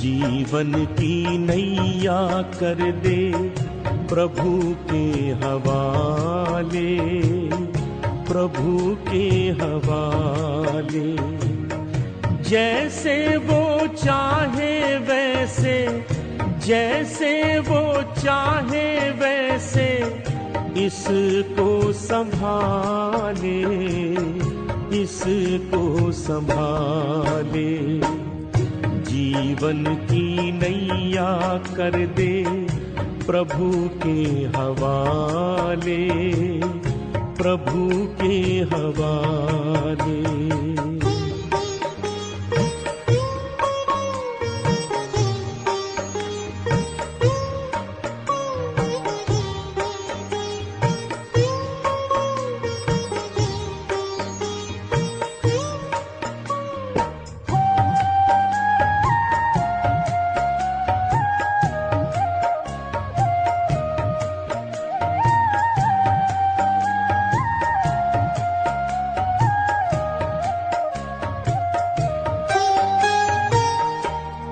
जीवन की नैया कर दे प्रभु के हवाले, प्रभु के हवाले। जैसे वो चाहे वैसे, जैसे वो चाहे वैसे इसको संभाले, इसको संभाले। जीवन की नैया कर दे प्रभु के हवाले, प्रभु के हवाले।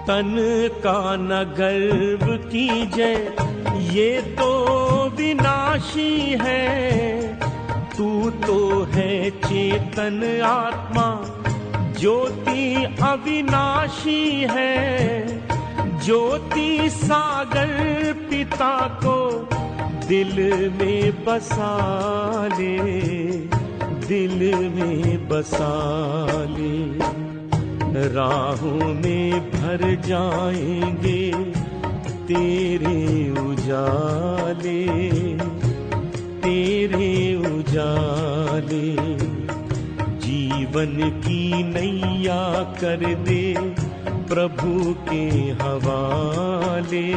तन का न गर्व कीजय, ये तो विनाशी है। तू तो है चेतन आत्मा, ज्योति अविनाशी है। ज्योति सागर पिता को दिल में बसा ले, दिल में बसा ले। राहों में भर जाएंगे तेरे उजाले, तेरे उजाले। जीवन की नैया कर दे प्रभु के हवाले,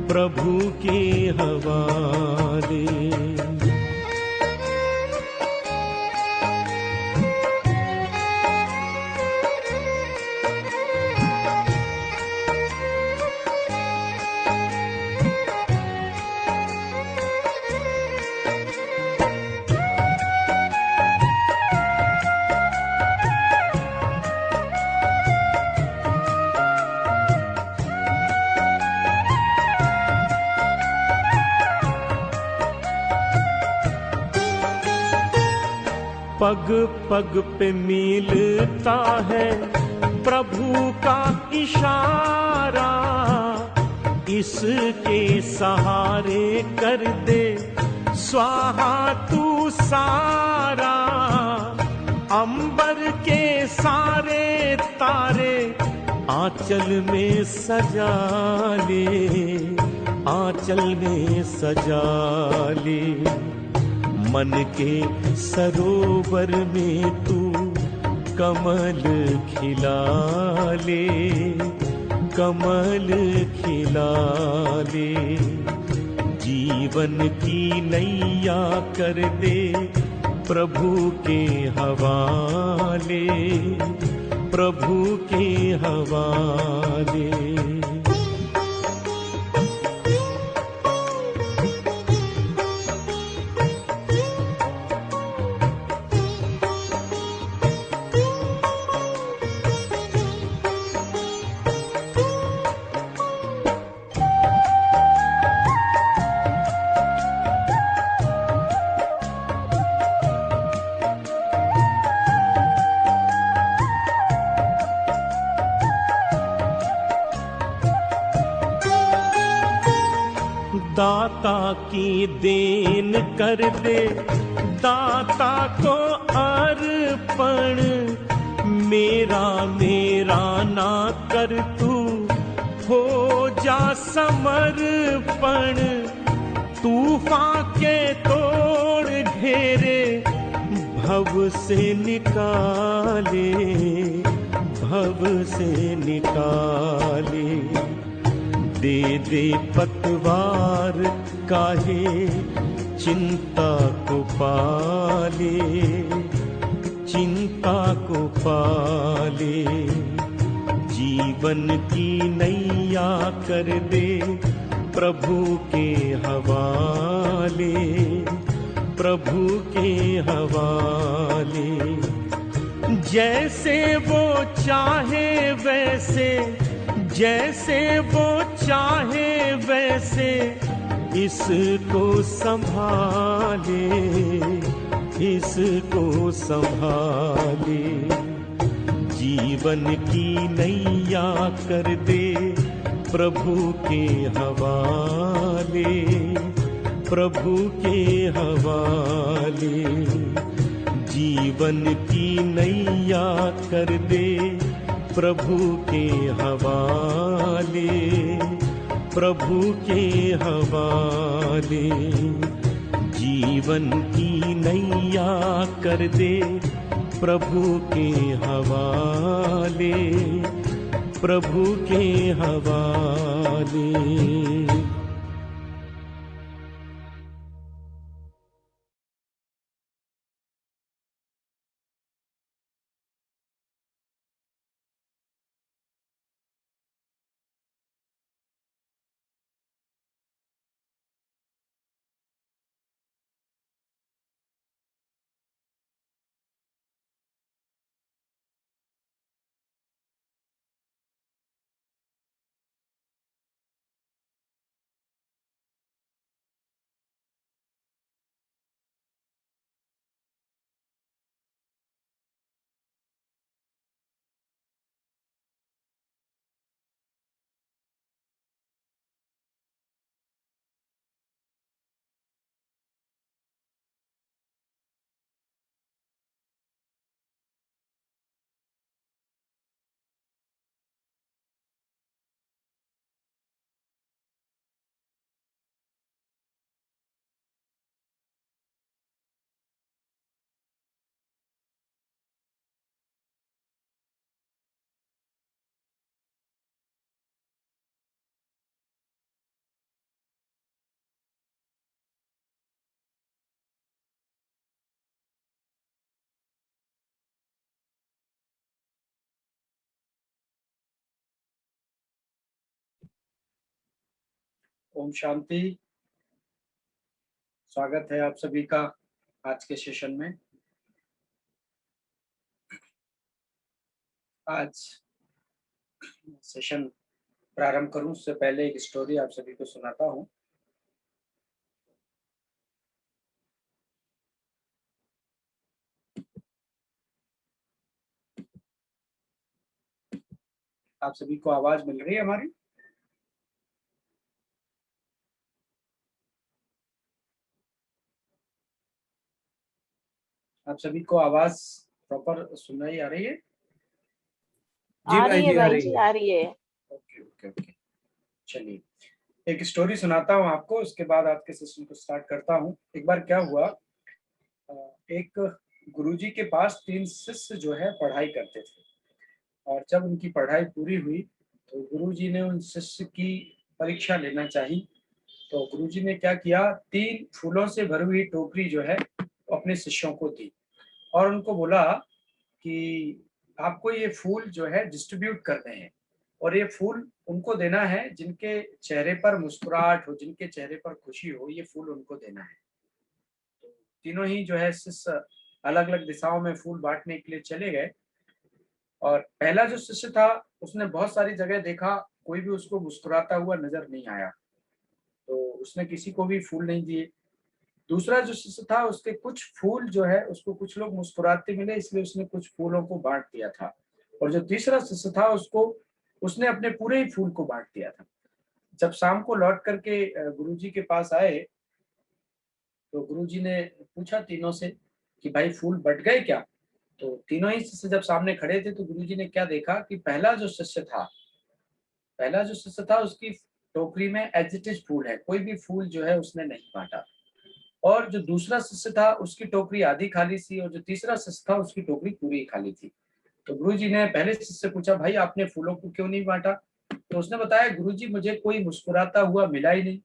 प्रभु के हवाले। पग पग पे मिलता है प्रभु का इशारा, इसके सहारे कर दे स्वाहा तू सारा। अंबर के सारे तारे आंचल में सजा ले, आंचल में सजा ले। मन के सरोवर में तू कमल खिला ले, कमल खिला ले। जीवन की नैया कर दे प्रभु के हवाले, प्रभु के हवाले। दाता की देन कर दे दाता को अर्पण। मेरा मेरा ना कर तू हो जा समर्पण। तूफान के तोड़ घेरे भव से निकाले, भव से निकाले। दे दे पतवार काहे चिंता को पाले, चिंता को पाले। जीवन की नैया कर दे प्रभु के हवाले, प्रभु के हवाले। जैसे वो चाहे वैसे, जैसे वो चाहे वैसे इसको संभाले, इसको संभाले। जीवन की नैया कर दे प्रभु के हवाले, प्रभु के हवाले। जीवन की नैया कर दे प्रभु के हवाले, प्रभु के हवाले। जीवन की नैया कर दे प्रभु के हवाले, प्रभु के हवाले। ओम शांति। स्वागत है आप सभी का आज के सेशन में। आज सेशन प्रारंभ करूं उससे पहले एक स्टोरी आप सभी को सुनाता हूं। आप सभी को आवाज मिल रही है हमारी? आप सभी को आवाज प्रॉपर सुनाई आ रही है? आ रही है भाई जी, आ रही है। ओके ओके ओके, चलिए एक स्टोरी सुनाता हूँ आपको, उसके बाद आज के सेशन को स्टार्ट करता हूँ। एक बार क्या हुआ, एक गुरुजी के पास 3 शिष्य जो है पढ़ाई करते थे, और जब उनकी पढ़ाई पूरी हुई तो गुरुजी ने उन शिष्य की परीक्षा लेना चाहिए। तो गुरुजी ने क्या किया, 3 फूलों से भरी हुई टोकरी जो है अपने शिष्यों को दी और उनको बोला कि आपको ये फूल जो है डिस्ट्रीब्यूट करने हैं, और ये फूल उनको देना है जिनके चेहरे पर मुस्कुराहट हो, जिनके चेहरे पर खुशी हो, ये फूल उनको देना है। तो तीनों ही जो है शिष्य अलग अलग दिशाओं में फूल बांटने के लिए चले गए, और पहला जो शिष्य था उसने बहुत सारी जगह देखा, कोई भी उसको मुस्कुराता हुआ नजर नहीं आया, तो उसने किसी को भी फूल नहीं दिए। दूसरा जो शिष्य था उसके कुछ फूल जो है उसको कुछ लोग मुस्कुराते मिले, इसलिए उसने कुछ फूलों को बांट दिया था। और जो तीसरा शिष्य था उसने अपने पूरे ही फूल को बांट दिया था। जब शाम को लौट करके गुरुजी के पास आए तो गुरुजी ने पूछा तीनों से कि भाई फूल बट गए क्या? तो तीनों ही शिष्य जब सामने खड़े थे तो गुरुजी ने क्या देखा कि पहला जो शिष्य था उसकी टोकरी में एज इट इज फूल है, कोई भी फूल जो है उसने नहीं बांटा। और जो दूसरा शिष्य था उसकी टोकरी आधी खाली थी, और जो तीसरा शिष्य था उसकी टोकरी पूरी खाली थी। तो गुरुजी ने पहले शिष्य से पूछा, भाई आपने फूलों को क्यों नहीं बांटा? तो उसने बताया, गुरुजी मुझे कोई मुस्कुराता हुआ मिला ही नहीं।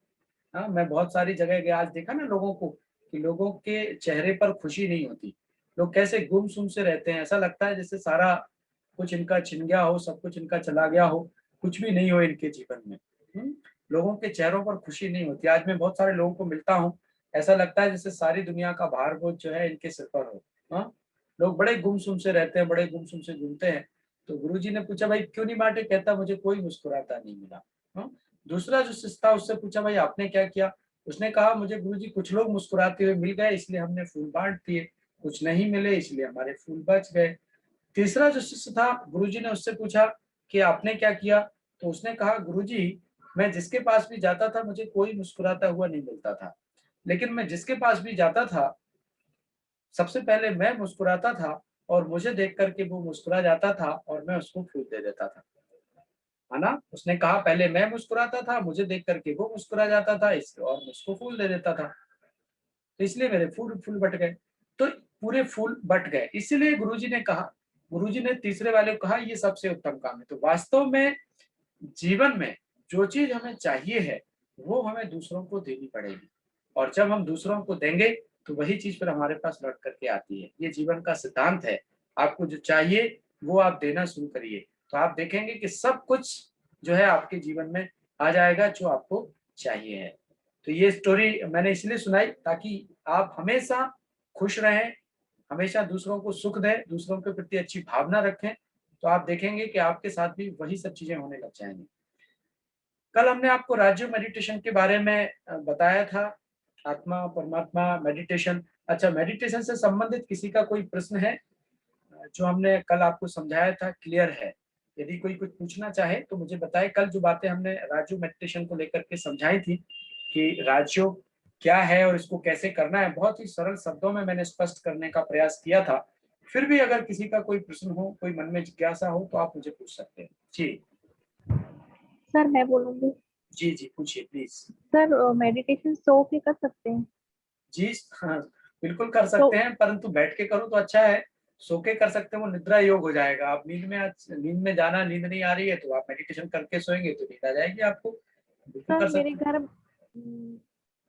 हाँ, मैं बहुत सारी जगह गया, आज देखा ना लोगों को कि लोगों के चेहरे पर खुशी नहीं होती, लोग कैसे गुमसुम से रहते हैं, ऐसा लगता है जैसे सारा कुछ इनका छिन गया हो, सब कुछ इनका चला गया हो, कुछ भी नहीं हो इनके जीवन में। लोगों के चेहरों पर खुशी नहीं होती। आज मैं बहुत सारे लोगों को मिलता हूँ, ऐसा लगता है जैसे सारी दुनिया का भार बोझ जो है इनके सिर पर हो। हाँ, लोग बड़े गुमसुम से रहते हैं, बड़े गुमसुम से घूमते हैं, तो गुरुजी ने पूछा भाई क्यों नहीं बांटे, कहता मुझे कोई मुस्कुराता नहीं मिला। हाँ? दूसरा जो शिष्य था उससे पूछा भाई आपने क्या किया, उसने कहा मुझे गुरुजी कुछ लोग मुस्कुराते हुए मिल गए इसलिए हमने फूल बांट दिए, कुछ नहीं मिले इसलिए हमारे फूल बच गए। तीसरा जो शिष्य था गुरुजी ने उससे पूछा कि आपने क्या किया, तो उसने कहा गुरुजी मैं जिसके पास भी जाता था मुझे कोई मुस्कुराता हुआ नहीं मिलता था, लेकिन मैं जिसके पास भी जाता था सबसे पहले मैं मुस्कुराता था और मुझे देख करके वो मुस्कुरा जाता था और मैं उसको फूल दे देता था, है ना। उसने कहा पहले मैं मुस्कुराता था, मुझे देख करके वो मुस्कुरा जाता था इसलिए और मैं उसको फूल दे देता था, तो इसलिए मेरे फूल फूल बट गए। तो पूरे फूल बट गए, इसीलिए गुरुजी ने कहा, गुरुजी ने तीसरे वाले को कहा ये सबसे उत्तम काम है। तो वास्तव में जीवन में जो चीज हमें चाहिए है वो हमें दूसरों को देनी पड़ेगी, और जब हम दूसरों को देंगे तो वही चीज फिर हमारे पास लौट करके आती है। ये जीवन का सिद्धांत है, आपको जो चाहिए वो आप देना शुरू करिए, तो आप देखेंगे कि सब कुछ जो है आपके जीवन में आ जाएगा जो आपको चाहिए है। तो ये स्टोरी मैंने इसलिए सुनाई ताकि आप हमेशा खुश रहें, हमेशा दूसरों को सुख दें, दूसरों के प्रति अच्छी भावना रखें, तो आप देखेंगे कि आपके साथ भी वही सब चीजें होने लग जाएंगी। कल हमने आपको राजयोग मेडिटेशन के बारे में बताया था, आत्मा परमात्मा मेडिटेशन। अच्छा, मेडिटेशन से संबंधित किसी का कोई प्रश्न है? जो हमने कल आपको समझाया था क्लियर है? यदि कोई कुछ पूछना चाहे तो मुझे बताएं। कल जो बातें हमने राजयोग मेडिटेशन को लेकर के समझाई थी कि राजयोग क्या है और इसको कैसे करना है, बहुत ही सरल शब्दों में मैंने स्पष्ट करने का प्रयास किया था। फिर भी अगर किसी का कोई प्रश्न हो, कोई मन में जिज्ञासा हो तो आप मुझे पूछ सकते हैं। जी सर मैं बोलूंगी। जी जी पूछिए प्लीज। सर मेडिटेशन सो के कर सकते हैं? जी हाँ, बिल्कुल कर तो सकते हैं, परंतु बैठ के करो तो अच्छा है। सो के कर सकते हैं, वो निद्रा योग हो जाएगा। आप नींद में जाना, नींद नहीं आ रही है तो आप मेडिटेशन करके सोएंगे तो नींद आ जाएगी आपको, बिल्कुल सर कर मेरे सकते हैं।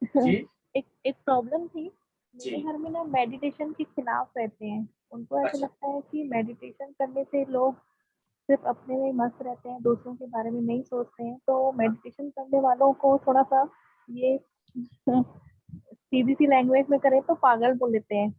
घर जी एक एक प्रॉब्लम थी। मेरे जी घर में ना मेडिटेशन के खिलाफ रहते हैं। उनको ऐसा अच्छा लगता है कि मेडिटेशन करने से लोग सिर्फ अपने में ही मस्त रहते हैं, दूसरों के बारे में नहीं सोचते हैं। तो मेडिटेशन करने वालों को थोड़ा सा ये सीधी सी लैंग्वेज में करें तो पागल बोल देते हैं।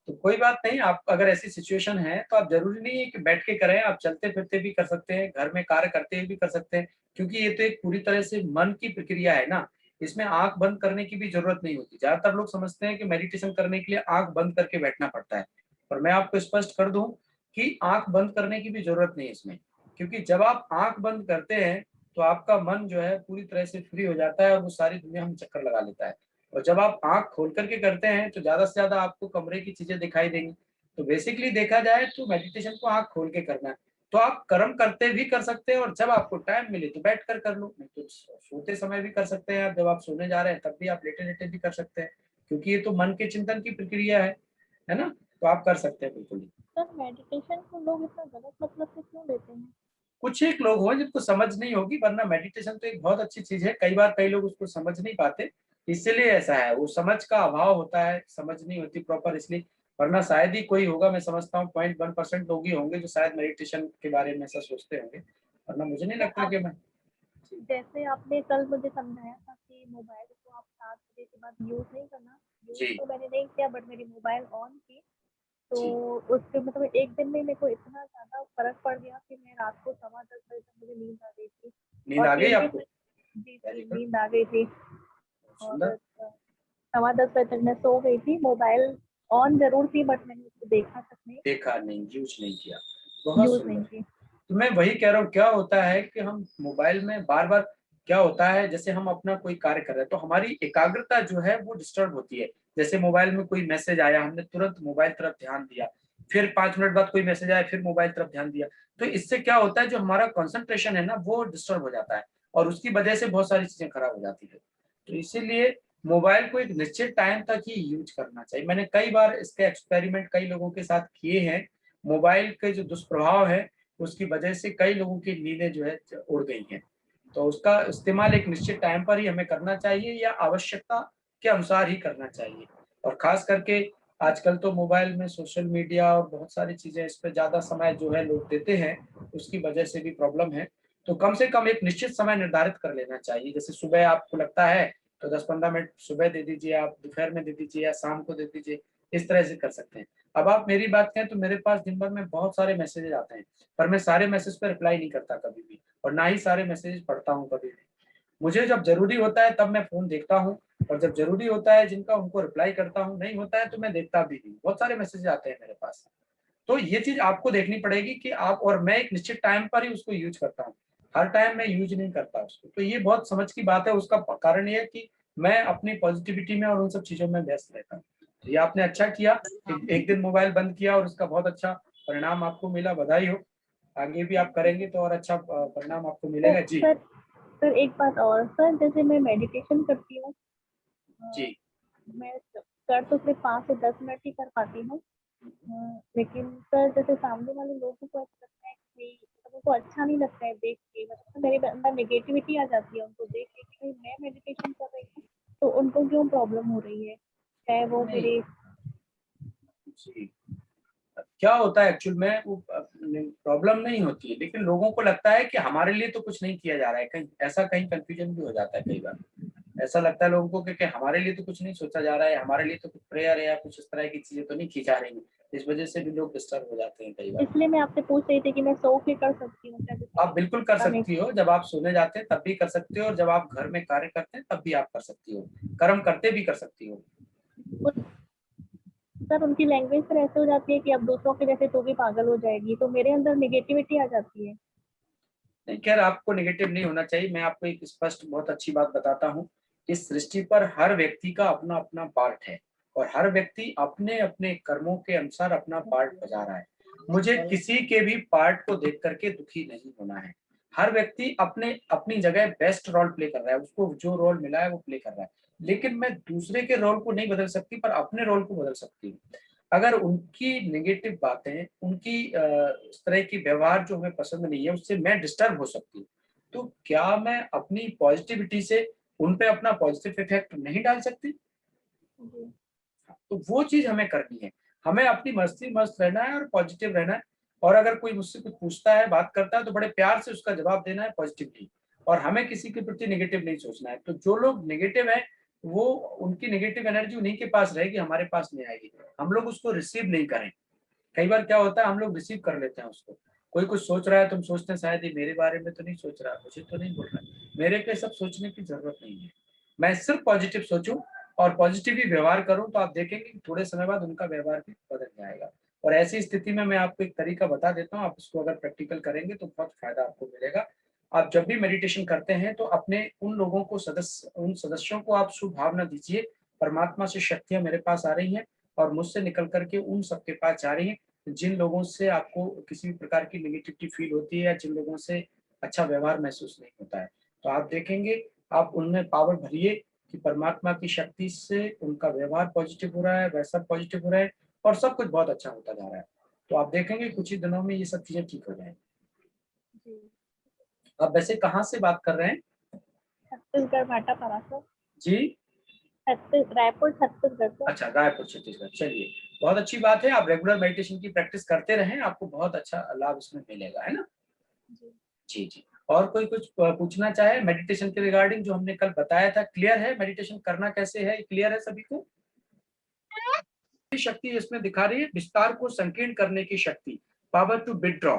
तो कोई बात नहीं, आप अगर ऐसी सिचुएशन है तो आप जरूरी नहीं है कि बैठ के करें, आप चलते फिरते भी कर सकते हैं, घर में कार्य करते हुए भी कर सकते हैं, क्योंकि ये तो एक पूरी तरह से मन की प्रक्रिया है ना। इसमें आंख बंद करने की भी जरूरत नहीं होती। ज्यादातर लोग समझते हैं कि मेडिटेशन करने के लिए आंख बंद करके बैठना पड़ता है, पर मैं आपको स्पष्ट कर दूं कि आंख बंद करने की भी जरूरत नहीं है इसमें, क्योंकि जब आप आंख बंद करते हैं तो आपका मन जो है पूरी तरह से फ्री हो जाता है और वो सारी दुनिया में चक्कर लगा लेता है। और जब आप आंख खोल करके करते हैं तो ज्यादा से ज्यादा आपको कमरे की चीजें दिखाई देंगी। तो बेसिकली देखा जाए तो मेडिटेशन को आंख खोल के करना है। तो आप कर्म करते भी कर सकते हैं और जब आपको टाइम मिले तो बैठ कर लो, नहीं तो सोते समय भी कर सकते हैं। आप जब आप सोने जा रहे हैं तब भी आप लेटे लेटे भी कर सकते हैं, क्योंकि ये तो मन के चिंतन की प्रक्रिया है ना। तो आप कर सकते हैं बिल्कुल ही। सर मेडिटेशन को लोग इतना गलत मतलब से क्यों लेते हैं? कुछ एक लोग हों जिनको समझ नहीं होगी, वरना मेडिटेशन तो एक बहुत अच्छी चीज है। कई बार कई लोग उसको समझ नहीं पाते, इसलिए ऐसा है, वो समझ का अभाव होता है, समझ नहीं होती प्रॉपर इसलिए। वरना शायद ही कोई होगा, मैं समझता हूँ 0.1% लोग ही होंगे जो शायद मेडिटेशन के बारे में ऐसा सोचते होंगे, वरना मुझे नहीं सर लगता आप कि मैं। जैसे आपने कल मुझे समझाया था कि मोबाइल को आप 7 बजे के बाद यूज नहीं करना। यूज जी तो मैंने नहीं किया, बट मेरी मोबाइल ऑन थी। तो जी उसके मतलब एक दिन में मेरे को इतना ज्यादा फर्क पड़ गया कि मैं रात को 10:15 बजे तक मुझे नींद आ गई थी। नींद और आ गई फिर भी आपको? जी जी वेरी गुड, नींद आ गई थी। और सुंदर। 10:15 बजे तक मैं सो गई थी। मोबाइल ऑन जरूर थी बट मैंने उसको देखा तक नहीं, देखा नहीं, यूज नहीं किया, बहुत यूज नहीं सुंदर। की। तो मैं वही कह रहा हूँ, क्या होता है कि हम मोबाइल में बार बार, क्या होता है जैसे हम अपना कोई कार्य कर रहे हैं तो हमारी एकाग्रता जो है वो डिस्टर्ब होती है। जैसे मोबाइल में कोई मैसेज आया, हमने तुरंत मोबाइल तरफ ध्यान दिया, फिर 5 मिनट बाद कोई मैसेज आया, फिर मोबाइल तरफ ध्यान दिया। तो इससे क्या होता है, जो हमारा कंसंट्रेशन है ना वो डिस्टर्ब हो जाता है और उसकी वजह से बहुत सारी चीजें खराब हो जाती है। तो इसीलिए मोबाइल को एक निश्चित टाइम तक ही यूज करना चाहिए। मैंने कई बार इसके एक्सपेरिमेंट कई लोगों के साथ किए हैं। मोबाइल के जो दुष्प्रभाव है उसकी वजह से कई लोगों की नींदें जो है उड़ गई हैं। तो उसका इस्तेमाल एक निश्चित टाइम पर ही हमें करना चाहिए या आवश्यकता के अनुसार ही करना चाहिए। और खास करके आजकल तो मोबाइल में सोशल मीडिया और बहुत सारी चीजें, इस पे ज्यादा समय जो है लोग देते हैं, उसकी वजह से भी प्रॉब्लम है। तो कम से कम एक निश्चित समय निर्धारित कर लेना चाहिए। जैसे सुबह आपको लगता है तो 10-15 मिनट सुबह दे दीजिए, आप दोपहर में दे दीजिए या शाम को दे दीजिए, इस तरह से कर सकते हैं। अब आप मेरी बात करें तो मेरे पास दिन भर में बहुत सारे मैसेजेस आते हैं, पर मैं सारे मैसेज पर रिप्लाई नहीं करता कभी भी, और ना ही सारे मैसेजेस पढ़ता हूँ कभी भी। मुझे जब जरूरी होता है तब मैं फोन देखता हूँ, और जब जरूरी होता है जिनका उनको रिप्लाई करता हूँ, नहीं होता है तो मैं देखता भी नहीं। बहुत सारे मैसेज आते हैं मेरे पास। तो ये चीज आपको देखनी पड़ेगी कि आप, और मैं एक निश्चित टाइम पर ही उसको यूज करता हूँ, हर टाइम मैं यूज नहीं करता उसको। तो ये बहुत समझ की बात है। उसका कारण ये है कि मैं अपनी पॉजिटिविटी में और उन सब चीजों में व्यस्त रहता हूँ। तो ये आपने अच्छा किया कि एक दिन मोबाइल बंद किया और उसका बहुत अच्छा परिणाम आपको मिला, बधाई हो। आगे भी आप करेंगे तो और अच्छा परिणाम आपको मिलेगा जी। सर एक बात और सर, जैसे मैं मेडिटेशन करती हूँ, जी मैं कर तो सिर्फ 5 से 10 मिनट ही कर पाती हूँ, लेकिन सर जैसे सामने वाले लोगों को ऐसा लगता है कि उनको अच्छा नहीं लगता है देख के, मतलब मेरे अंदर नेगेटिविटी आ जाती है उनको देख के कि भाई मैं मेडिटेशन कर रही हूँ तो उनको क्यों प्रॉब्लम हो रही है, चाहे वो नहीं मेरे। जी, क्या होता है एक्चुअल में, वो प्रॉब्लम नहीं होती है, लेकिन लोगों को लगता है कि हमारे लिए तो कुछ नहीं किया जा रहा है। कहीं ऐसा कहीं कंफ्यूजन भी हो जाता है कई बार। ऐसा लगता है लोगों को कि हमारे लिए तो कुछ नहीं सोचा जा रहा है, हमारे लिए तो कुछ प्रेयर है या कुछ इस तरह की चीजें तो नहीं की जा रही है। इस वजह से भी लोग डिस्टर्ब हो जाते हैं कई बार। इसलिए मैं आपसे पूछ रही थी कि मैं सो के कर सकती हूँ क्या, जैसे आप कि बिल्कुल कर नहीं। सकती हो, जब आप सोने जाते हैं तब भी कर सकते हो, और जब आप घर में कार्य करते हैं तब भी आप कर सकती हो, कर्म करते भी कर सकती हो। सर उनकी लैंग्वेज पर ऐसे हो जाती है कि अब दूसरों के जैसे तो भी पागल हो जाएगी, तो मेरे अंदर नेगेटिविटी आ जाती है। नहीं, खैर आपको नेगेटिव नहीं होना चाहिए। मैं आपको एक स्पष्ट बहुत अच्छी बात बताता हूँ। इस सृष्टि पर हर व्यक्ति का अपना अपना पार्ट है, और हर व्यक्ति अपने अपने कर्मों के अनुसार अपना पार्ट बजा रहा है। मुझे किसी के भी पार्ट को देख करके दुखी नहीं होना है। हर व्यक्ति अपने अपनी जगह बेस्ट रोल प्ले कर रहा है, उसको जो रोल मिला है वो प्ले कर रहा है। लेकिन मैं दूसरे के रोल को नहीं बदल सकती, पर अपने रोल को बदल सकती हूँ। अगर उनकी नेगेटिव बातें, उनकी इस तरह की व्यवहार जो हमें पसंद नहीं है, उससे मैं डिस्टर्ब हो सकती हूँ, तो क्या मैं अपनी पॉजिटिविटी से उन पे अपना पॉजिटिव इफेक्ट नहीं डाल सकती? जी। तो वो चीज हमें करनी है। हमें अपनी मस्ती मस्त रहना है और पॉजिटिव रहना है। और अगर कोई मुझसे कुछ पूछता है, बात करता है, तो बड़े प्यार से उसका जवाब देना है पॉजिटिवली, और हमें किसी के प्रति नेगेटिव नहीं सोचना है। तो जो लोग नेगेटिव है, वो, उनकी नेगेटिव एनर्जी उन्हीं के पास रहेगी, हमारे पास नहीं आएगी। हम लोग उसको रिसीव नहीं करें। कई बार क्या होता है, हम लोग रिसीव कर लेते हैं उसको। कोई कुछ सोच रहा है, तुम सोचते हैं शायद ये मेरे बारे में तो नहीं सोच रहा, मुझे तो नहीं बोल रहा है। मेरे पे सब सोचने की जरूरत नहीं है। मैं सिर्फ पॉजिटिव सोचूं और पॉजिटिव ही व्यवहार करूं, तो आप देखेंगे कि थोड़े समय बाद उनका व्यवहार भी बदल जाएगा। और ऐसी स्थिति में मैं आपको एक तरीका बता देता हूं, आप इसको अगर प्रैक्टिकल करेंगे तो बहुत फायदा आपको मिलेगा। आप जब भी मेडिटेशन करते हैं तो अपने उन लोगों को, उन सदस्यों को आप शुभ भावना दीजिए। परमात्मा से शक्तियां मेरे पास आ रही हैं और मुझसे निकल करके उन सबके पास जा रही हैं, जिन लोगों से आपको किसी भी प्रकार की नेगेटिविटी फील होती है या जिन लोगों से अच्छा व्यवहार महसूस नहीं होता है। तो आप देखेंगे, आप उनमें पावर भरिए कि परमात्मा की शक्ति से उनका व्यवहार पॉजिटिव हो रहा है, वैसा पॉजिटिव हो रहा है, और सब कुछ बहुत अच्छा होता जा रहा है। तो आप देखेंगे कुछ ही दिनों में ये सब चीजें ठीक हो जाएंगी। जी। आप वैसे कहाँ से बात कर रहे हैं? छत्तीसगढ़ भाटापारा सर। जी, रायपुर छत्तीसगढ़ सर। अच्छा, रायपुर छत्तीसगढ़। चलिए, बहुत अच्छी बात है। आप रेगुलर मेडिटेशन की प्रैक्टिस करते रहें, आपको बहुत अच्छा लाभ इसमें मिलेगा, है ना? जी। जी जी। और कोई कुछ पूछना चाहे मेडिटेशन के रिगार्डिंग, जो हमने कल बताया था, क्लियर है? मेडिटेशन करना कैसे है, क्लियर है सभी को? शक्ति इसमें दिखा रही है, विस्तार को संकीर्ण करने की शक्ति, पावर टू विथड्रॉ,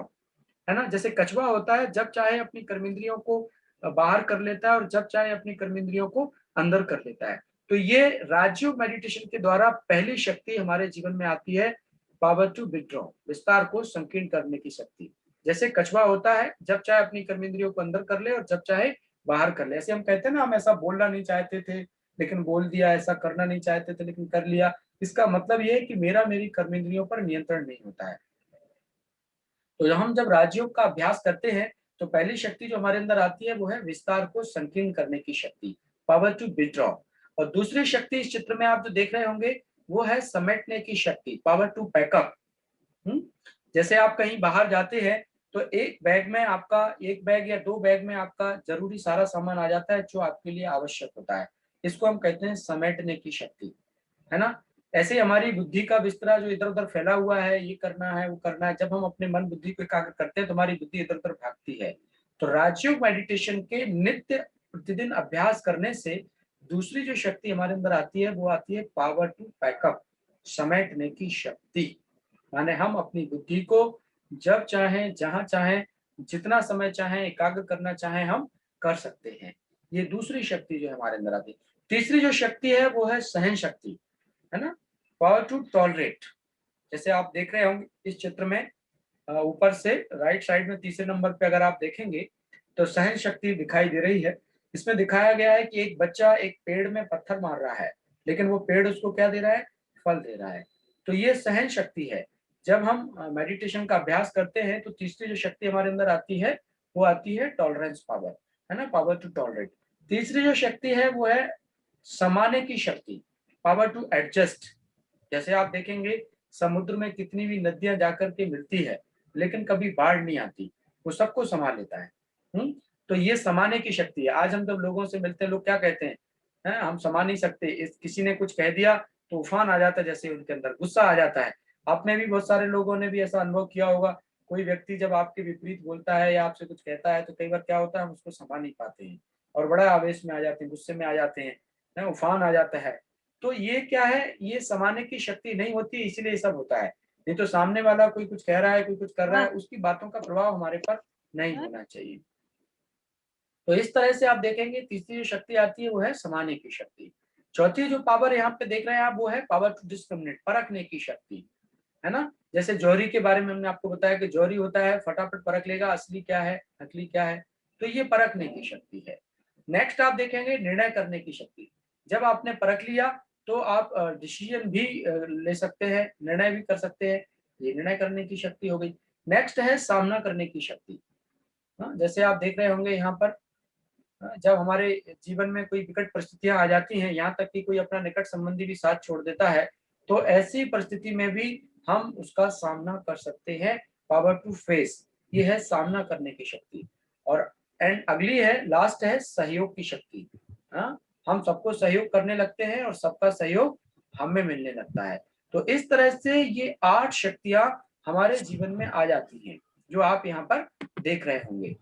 है ना? जैसे कछुआ होता है, जब चाहे अपनी कर्मेंद्रियों को बाहर कर लेता है और जब चाहे अपनी कर्मेंद्रियों को अंदर कर लेता है। तो ये राजयोग मेडिटेशन के द्वारा पहली शक्ति हमारे जीवन में आती है, पावर टू विथड्रॉ, विस्तार को संकीर्ण करने की शक्ति। जैसे कछुआ होता है, जब चाहे अपनी कर्मेंद्रियों को अंदर कर ले और जब चाहे बाहर कर ले। ऐसे हम कहते हैं ना, हम ऐसा बोलना नहीं चाहते थे लेकिन बोल दिया, ऐसा करना नहीं चाहते थे लेकिन कर लिया। इसका मतलब ये है कि मेरा मेरी कर्मेंद्रियों पर नियंत्रण नहीं होता है। तो हम जब राजयोग का अभ्यास करते हैं तो पहली शक्ति जो हमारे अंदर आती है वो है विस्तार को संकीर्ण करने की शक्ति, पावर टू विथड्रॉ। और दूसरी शक्ति इस चित्र में आप जो देख रहे होंगे वो है समेटने की शक्ति, पावर टू पैकअप। जैसे आप कहीं बाहर जाते हैं तो एक बैग में आपका, एक बैग या दो बैग में आपका जरूरी सारा सामान आ जाता है जो आपके लिए आवश्यक होता है। इसको हम कहते हैं समेटने की शक्ति, है ना? ऐसे ही हमारी बुद्धि का बिस्तरा जो इधर उधर फैला हुआ है, ये करना है वो करना है, जब हम अपने मन बुद्धि को एकाग्र करते हैं तो हमारी बुद्धि इधर उधर भागती है। तो राजयोग मेडिटेशन के नित्य प्रतिदिन अभ्यास करने से दूसरी जो शक्ति हमारे अंदर आती है वो आती है पावर टू पैकअप, समेटने की शक्ति। माने हम अपनी बुद्धि को जब चाहें, जहां चाहें, जितना समय चाहें, एकाग्र करना चाहें, हम कर सकते हैं। ये दूसरी शक्ति जो है हमारे अंदर आती है। तीसरी जो शक्ति है वो है सहन शक्ति, है ना, पावर टू टॉलरेट। जैसे आप देख रहे होंगे इस चित्र में, ऊपर से राइट साइड में तीसरे नंबर पे अगर आप देखेंगे तो सहन शक्ति दिखाई दे रही है। इसमें दिखाया गया है कि एक बच्चा एक पेड़ में पत्थर मार रहा है, लेकिन वो पेड़ उसको क्या दे रहा है, फल दे रहा है। तो ये सहन शक्ति है। जब हम मेडिटेशन का अभ्यास करते हैं तो तीसरी जो शक्ति हमारे अंदर आती है वो आती है टॉलरेंस पावर, है ना, पावर टू टॉलरेट। तीसरी जो शक्ति है वो है समाने की शक्ति, पावर टू एडजस्ट। जैसे आप देखेंगे समुद्र में कितनी भी नदियां जाकर के मिलती है, लेकिन कभी बाढ़ नहीं आती, वो सबको समा लेता है। तो ये समाने की शक्ति है। आज हम जब लोगों से मिलते हैं, लोग क्या कहते हैं, हम समा नहीं सकते, इस किसी ने कुछ कह दिया तो तूफान आ जाता है, जैसे उनके अंदर गुस्सा आ जाता है। आप में भी बहुत सारे लोगों ने भी ऐसा अनुभव किया होगा। कोई व्यक्ति जब आपके विपरीत बोलता है या आपसे कुछ कहता है तो कई बार क्या होता है, हम उसको समा नहीं पाते हैं और बड़ा आवेश में आ जाते हैं, गुस्से में आ जाते हैं, उफान आ जाता है। तो ये क्या है, ये समाने की शक्ति नहीं होती, इसीलिए ये सब होता है। नहीं तो सामने वाला कोई कुछ कह रहा है, कोई कुछ कर रहा है, उसकी बातों का प्रभाव हमारे पर नहीं होना चाहिए। तो इस तरह से आप देखेंगे तीसरी जो शक्ति आती है वो है समाने की शक्ति। चौथी जो पावर यहाँ पे देख रहे हैं आप वो है पावर टू डिस्क्रिमिनेट, परखने की शक्ति, है ना। जैसे जौहरी के बारे में हमने आपको बताया कि जौहरी होता है, फटाफट परख लेगा असली क्या है, नकली क्या है। तो ये परखने की शक्ति है। नेक्स्ट आप देखेंगे निर्णय करने की शक्ति। जब आपने परख लिया तो आप डिसीजन भी ले सकते हैं, निर्णय भी कर सकते हैं। ये निर्णय करने की शक्ति हो गई। नेक्स्ट है सामना करने की शक्ति। जैसे आप देख रहे होंगे यहाँ पर, जब हमारे जीवन में कोई विकट परिस्थितियां आ जाती हैं, यहाँ तक कि कोई अपना निकट संबंधी भी साथ छोड़ देता है, तो ऐसी परिस्थिति में भी हम उसका सामना कर सकते हैं। पावर टू फेस, ये है सामना करने की शक्ति। और एंड अगली है, लास्ट है सहयोग की शक्ति। हम सबको सहयोग करने लगते हैं और सबका सहयोग हमें मिलने लगता है। तो इस तरह से ये 8 शक्तियां हमारे जीवन में आ जाती हैं, जो आप यहाँ पर देख रहे होंगे।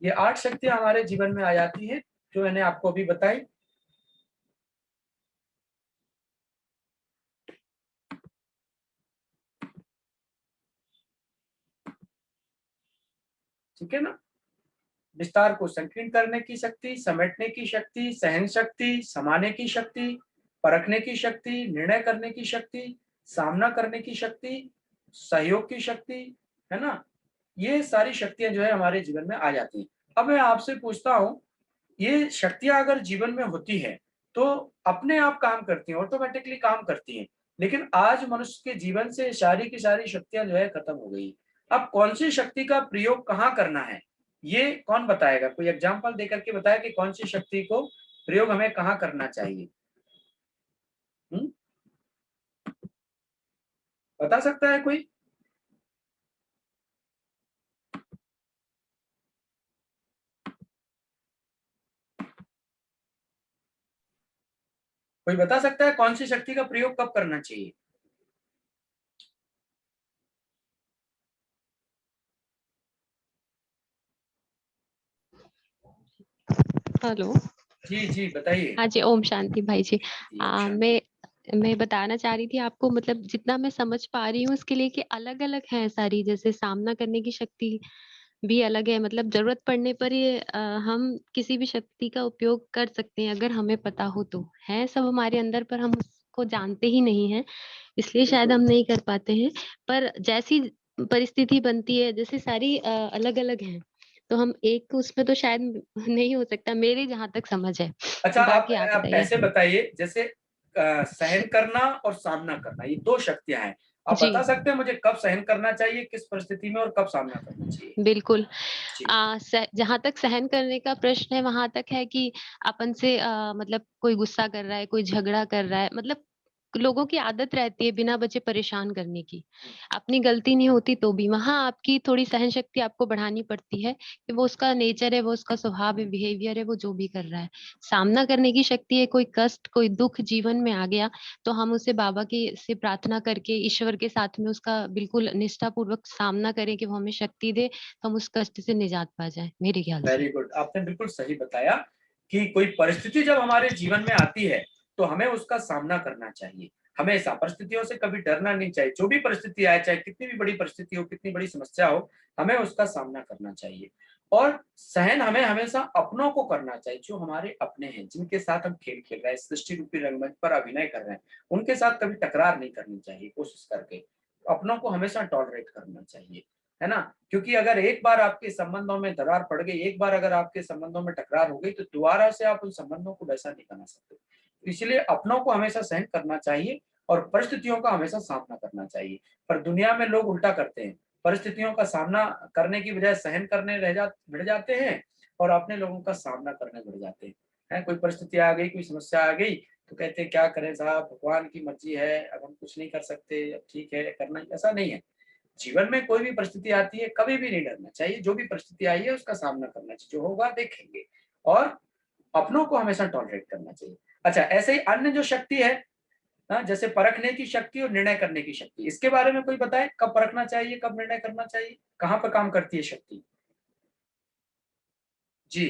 ये 8 शक्तियां हमारे जीवन में आ जाती हैं, जो मैंने आपको अभी बताई। ठीक है ना। विस्तार को संकीर्ण करने की शक्ति, समेटने की शक्ति, सहन शक्ति, समाने की शक्ति, परखने की शक्ति, निर्णय करने की शक्ति, सामना करने की शक्ति, सहयोग की शक्ति, है ना। ये सारी शक्तियां जो है हमारे जीवन में आ जाती हैं। अब मैं आपसे पूछता हूँ, ये शक्तियां अगर जीवन में होती है तो अपने आप काम करती हैं, ऑटोमेटिकली काम करती हैं। लेकिन आज मनुष्य के जीवन से सारी की सारी शक्तियां जो है खत्म हो गई। अब कौन सी शक्ति का प्रयोग कहाँ करना है, ये कौन बताएगा? कोई एग्जाम्पल देकर के बताया कि कौन सी शक्ति को प्रयोग हमें कहाँ करना चाहिए। बता सकता है कोई? कोई बता सकता है कौन सी शक्ति का प्रयोग कब करना चाहिए? हेलो। जी जी बताइए। हाँ जी, ओम शांति भाई जी। अच्छा। मैं बताना चाह रही थी आपको, मतलब जितना मैं समझ पा रही हूँ उसके लिए कि अलग अलग है सारी, जैसे सामना करने की शक्ति भी अलग है, मतलब जरूरत पड़ने पर ये हम किसी भी शक्ति का उपयोग कर सकते हैं अगर हमें पता हो तो। है सब हमारे अंदर पर हम उसको जानते ही नहीं है, इसलिए शायद हम नहीं कर पाते हैं। पर जैसी परिस्थिति बनती है, जैसे सारी अलग अलग हैं, तो हम एक उसमें तो शायद नहीं हो सकता, मेरी जहां तक समझ है। अच्छा, बाकी आप आप बताइए। ऐसे बताइए, जैसे सहन करना और सामना करना, ये 2 शक्तियां हैं। आप जी बता सकते हैं मुझे कब सहन करना चाहिए, किस परिस्थिति में, और कब सामना करना चाहिए? बिल्कुल। जी। जहां तक सहन करने का प्रश्न है वहां तक है कि अपन से मतलब कोई गुस्सा कर रहा है, कोई झगड़ा कर रहा है, मतलब लोगों की आदत रहती है बिना वजह परेशान करने की, अपनी गलती नहीं होती तो भी वहां आपकी थोड़ी सहन शक्ति आपको बढ़ानी पड़ती है कि वो उसका नेचर है, वो उसका स्वभाव है, बिहेवियर है, वो जो भी कर रहा है। सामना करने की शक्ति है, कोई कष्ट कोई दुख जीवन में आ गया तो हम उसे बाबा की से प्रार्थना करके ईश्वर के साथ में उसका बिल्कुल निष्ठा पूर्वक सामना करें कि वो हमें शक्ति दे तो हम उस कष्ट से निजात पा जाए, मेरे ख्याल से। वेरी गुड, आपने बिल्कुल सही बताया कि कोई परिस्थिति जब हमारे जीवन में आती है तो हमें उसका सामना करना चाहिए। हमेशा परिस्थितियों से कभी डरना नहीं चाहिए। जो भी परिस्थिति आए, चाहे कितनी भी बड़ी परिस्थिति हो, कितनी बड़ी समस्या हो, हमें उसका सामना करना चाहिए। और सहन हमें हमेशा अपनों को करना चाहिए, जो हमारे अपने हैं, जिनके साथ हम खेल खेल रहे हैं, सृष्टि रूपी रंगमंच पर अभिनय कर रहे हैं, उनके साथ कभी टकरार नहीं करनी चाहिए। कोशिश करके अपनों को हमेशा टॉलरेट करना चाहिए, है ना? क्योंकि अगर एक बार आपके संबंधों में दरार पड़ गई, एक बार अगर आपके संबंधों में टकरार हो गई, तो दोबारा से आप उन संबंधों को वैसा नहीं बना सकते। इसलिए अपनों को हमेशा सहन करना चाहिए और परिस्थितियों का हमेशा सामना करना चाहिए। पर दुनिया में लोग उल्टा करते हैं, परिस्थितियों का सामना करने की बजाय सहन करने भिड़ जाते हैं और अपने लोगों का सामना करने भिड़ जाते हैं। कोई परिस्थिति आ गई, कोई समस्या आ गई, तो कहते हैं क्या करें साहब, भगवान की मर्जी है, अब हम कुछ नहीं कर सकते, अब ठीक है करना। ऐसा नहीं है। जीवन में कोई भी परिस्थिति आती है, कभी भी नहीं डरना चाहिए। जो भी परिस्थिति आई है उसका सामना करना चाहिए, जो होगा देखेंगे। और अपनों को हमेशा टॉलरेट करना चाहिए। अच्छा, ऐसे ही अन्य जो शक्ति है, जैसे परखने की शक्ति और निर्णय करने की शक्ति, इसके बारे में कोई बताए, कब परखना चाहिए, कब निर्णय करना चाहिए, कहाँ पर काम करती है शक्ति? जी,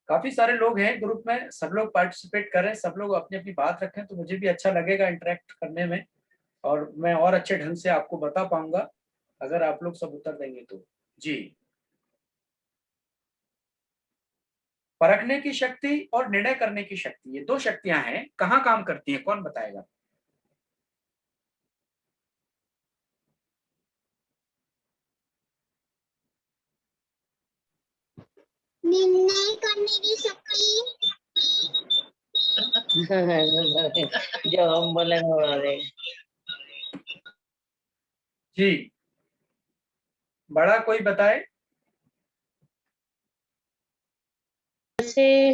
काफी सारे लोग हैं ग्रुप में, सब लोग पार्टिसिपेट करें, सब लोग अपनी अपनी बात रखें, तो मुझे भी अच्छा लगेगा इंटरेक्ट करने में, और मैं और अच्छे ढंग से आपको बता पाऊंगा अगर आप लोग सब उत्तर देंगे तो। जी, परखने की शक्ति और निर्णय करने की शक्ति, ये दो शक्तियां हैं, कहाँ काम करती हैं, कौन बताएगा? निर्णय करने की शक्ति। जो हम बोलेंगे वो बोलेंगे। जी, बड़ा कोई बताए। जैसे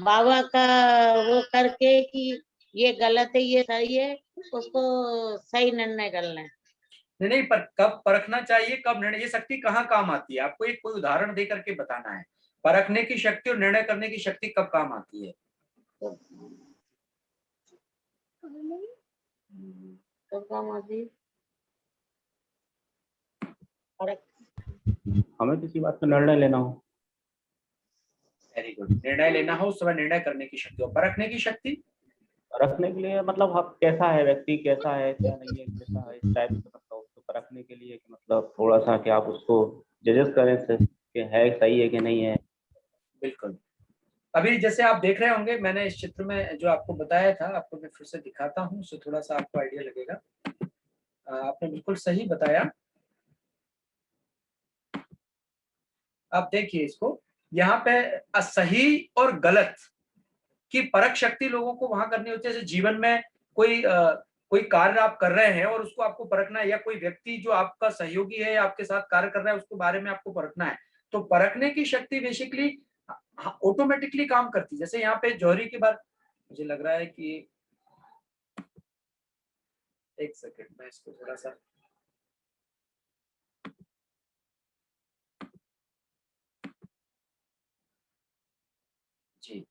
बाबा का वो करके कि ये गलत है ये सही है, उसको सही निर्णय करना है। नहीं नहीं, पर कब परखना चाहिए, कब निर्णय, ये शक्ति कहाँ काम आती है, आपको एक कोई उदाहरण दे करके बताना है। परखने की शक्ति और निर्णय करने की शक्ति कब काम आती है? कब काम आती है? हमें किसी बात का निर्णय लेना हो। वेरी गुड, निर्णय लेना हो उस समय निर्णय करने की शक्ति, और परखने की शक्ति रखने के लिए मतलब आप कैसा है व्यक्ति, कैसा है क्या नहीं है, कैसा है इस टाइप से, मतलब उसको परखने के लिए कि मतलब थोड़ा सा कि आप उसको जजेस करें से कि है सही है कि नहीं है। बिल्कुल। अभी जैसे आप देख रहे होंगे, मैंने इस चित्र में जो आपको बताया था, आपको मैं फिर से दिखाता हूँ, उससे थोड़ा सा आपको आइडिया लगेगा। आपने बिल्कुल सही बताया। आप देखिए इसको, यहाँ पे सही और गलत की परख शक्ति लोगों को वहां करनी होती है। जैसे जीवन में कोई कार्य आप कर रहे हैं और उसको आपको परखना है, या कोई व्यक्ति जो आपका सहयोगी है, आपके साथ कार्य कर रहा है, उसके बारे में आपको परखना है, तो परखने की शक्ति बेसिकली ऑटोमेटिकली काम करती है। जैसे यहाँ पे जौहरी की बात, मुझे लग रहा है कि एक सेकंड, मैं इसको थोड़ा सा, जी,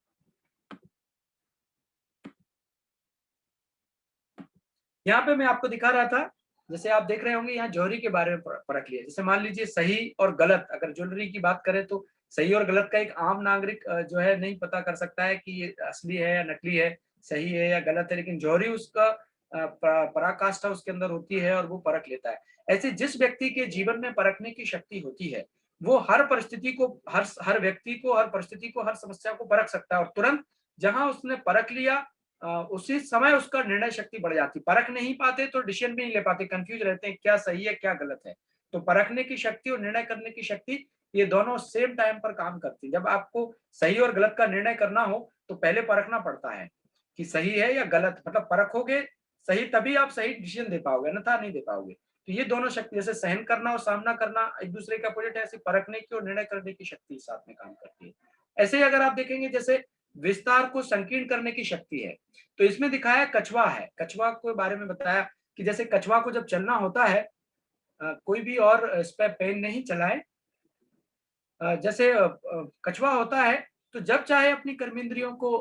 यहाँ पे मैं आपको दिखा रहा था। जैसे आप देख रहे होंगे, यहाँ जौहरी के बारे में परख लिया। जैसे मान लीजिए सही और गलत, अगर ज्वेलरी की बात करें तो सही और गलत का एक आम नागरिक जो है नहीं पता कर सकता है कि ये असली है या नकली है, सही है या गलत है, लेकिन जौहरी उसका पराकाष्ठा उसके अंदर होती है और वो परख लेता है। ऐसे जिस व्यक्ति के जीवन में परखने की शक्ति होती है, वो हर परिस्थिति को, हर व्यक्ति को, हर परिस्थिति को, हर समस्या को परख सकता है, और तुरंत जहां उसने परख लिया उसी समय उसका निर्णय शक्ति बढ़ जाती। परख नहीं पाते तो डिसीजन भी नहीं ले पाते, कंफ्यूज रहते हैं क्या सही है क्या गलत है। तो परखने की शक्ति और निर्णय करने की शक्ति, ये दोनों सेम टाइम पर काम करती है। जब आपको सही और गलत का निर्णय करना हो तो पहले परखना पड़ता है कि सही है या गलत, मतलब परखोगे सही तभी आप सही डिसीजन दे पाओगे, अन्यथा नहीं दे पाओगे। तो ये दोनों शक्ति, जैसे सहन करना और सामना करना एक दूसरे का अपोजिट है, ऐसे परखने की और निर्णय करने की शक्ति साथ में काम करती है। ऐसे ही अगर आप देखेंगे, जैसे विस्तार को संकीर्ण करने की शक्ति है, तो इसमें दिखाया कछुआ है। कछुआ के बारे में बताया कि जैसे कछुआ को जब चलना होता है, कोई भी और इस पे पेन नहीं चलाए, जैसे कछुआ होता है तो जब चाहे अपनी कर्मेंद्रियों को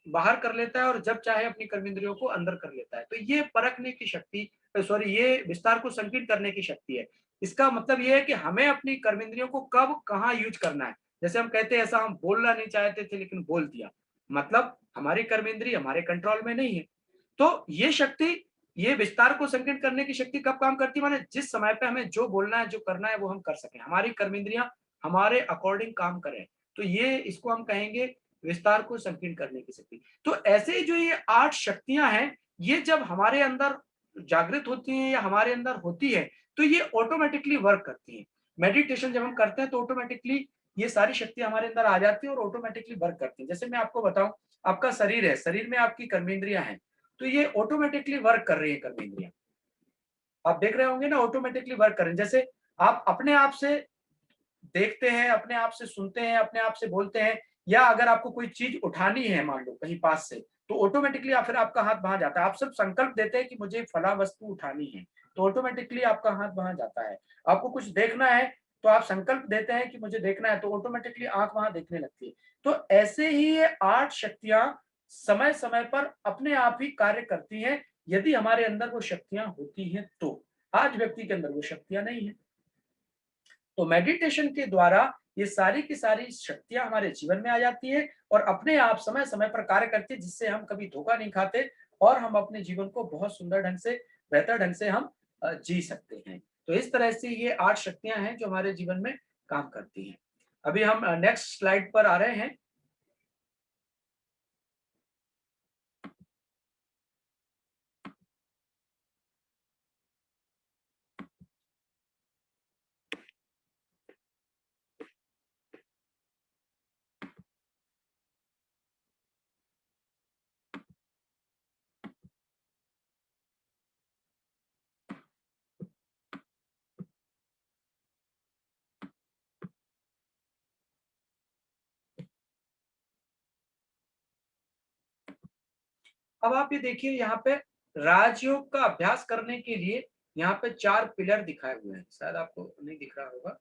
बाहर कर लेता है और जब चाहे अपनी कर्मेंद्रियों को अंदर कर लेता है। तो ये परखने की शक्ति, सॉरी, ये विस्तार को संकीर्ण करने की शक्ति है। इसका मतलब ये है कि हमें अपनी कर्मेंद्रियों को कब कहाँ यूज करना है, जैसे हम कहते हैं ऐसा हम बोलना नहीं चाहते थे लेकिन बोल दिया, मतलब हमारी कर्मेंद्रिय हमारे कंट्रोल में नहीं है। तो ये शक्ति, ये विस्तार को संकीर्ण करने की शक्ति कब काम करती है, माने जिस समय पे हमें जो बोलना है जो करना है वो हम कर सकें, हमारी कर्मेंद्रियां हमारे अकॉर्डिंग काम करें, तो ये इसको हम कहेंगे विस्तार को संकीर्ण करने की शक्ति। तो ऐसे ही जो ये 8 शक्तियां हैं, ये जब हमारे अंदर जागृत होती हैं या हमारे अंदर होती है तो ये ऑटोमेटिकली वर्क करती हैं। मेडिटेशन जब हम करते हैं तो ऑटोमेटिकली ये सारी शक्तियां हमारे अंदर आ जाती हैं और ऑटोमेटिकली वर्क करती हैं। जैसे मैं आपको बताऊं, आपका शरीर है, शरीर में आपकी कर्मेंद्रियां हैं, तो ये ऑटोमेटिकली वर्क कर रही है कर्मेंद्रियां, आप देख रहे होंगे ना, ऑटोमेटिकली वर्क कर रहे हैं। जैसे आप अपने आप से देखते हैं, अपने आप से सुनते हैं, अपने आप से बोलते हैं, या अगर आपको कोई चीज उठानी है मान लो कहीं पास से, तो ऑटोमेटिकली फिर आपका हाथ वहां जाता है। आप सिर्फ संकल्प देते हैं कि मुझे फला वस्तु उठानी है, तो ऑटोमेटिकली आपका हाथ वहां जाता है। आपको कुछ देखना है तो आप संकल्प देते हैं कि मुझे देखना है, तो ऑटोमेटिकली आंख वहां देखने लगती है। तो ऐसे ही ये 8 शक्तियां समय समय पर अपने आप ही कार्य करती हैं, यदि हमारे अंदर वो शक्तियां होती हैं तो। आज व्यक्ति के अंदर वो शक्तियां नहीं है, तो मेडिटेशन के द्वारा ये सारी की सारी शक्तियां हमारे जीवन में आ जाती है और अपने आप समय समय पर कार्य करती है, जिससे हम कभी धोखा नहीं खाते और हम अपने जीवन को बहुत सुंदर ढंग से, बेहतर ढंग से हम जी सकते हैं। तो इस तरह से ये 8 शक्तियां हैं जो हमारे जीवन में काम करती हैं। अभी हम नेक्स्ट स्लाइड पर आ रहे हैं। अब आप ये देखिए, यहाँ पे राजयोग का अभ्यास करने के लिए यहाँ पे 4 पिलर दिखाए हुए हैं, शायद आपको नहीं दिख रहा होगा।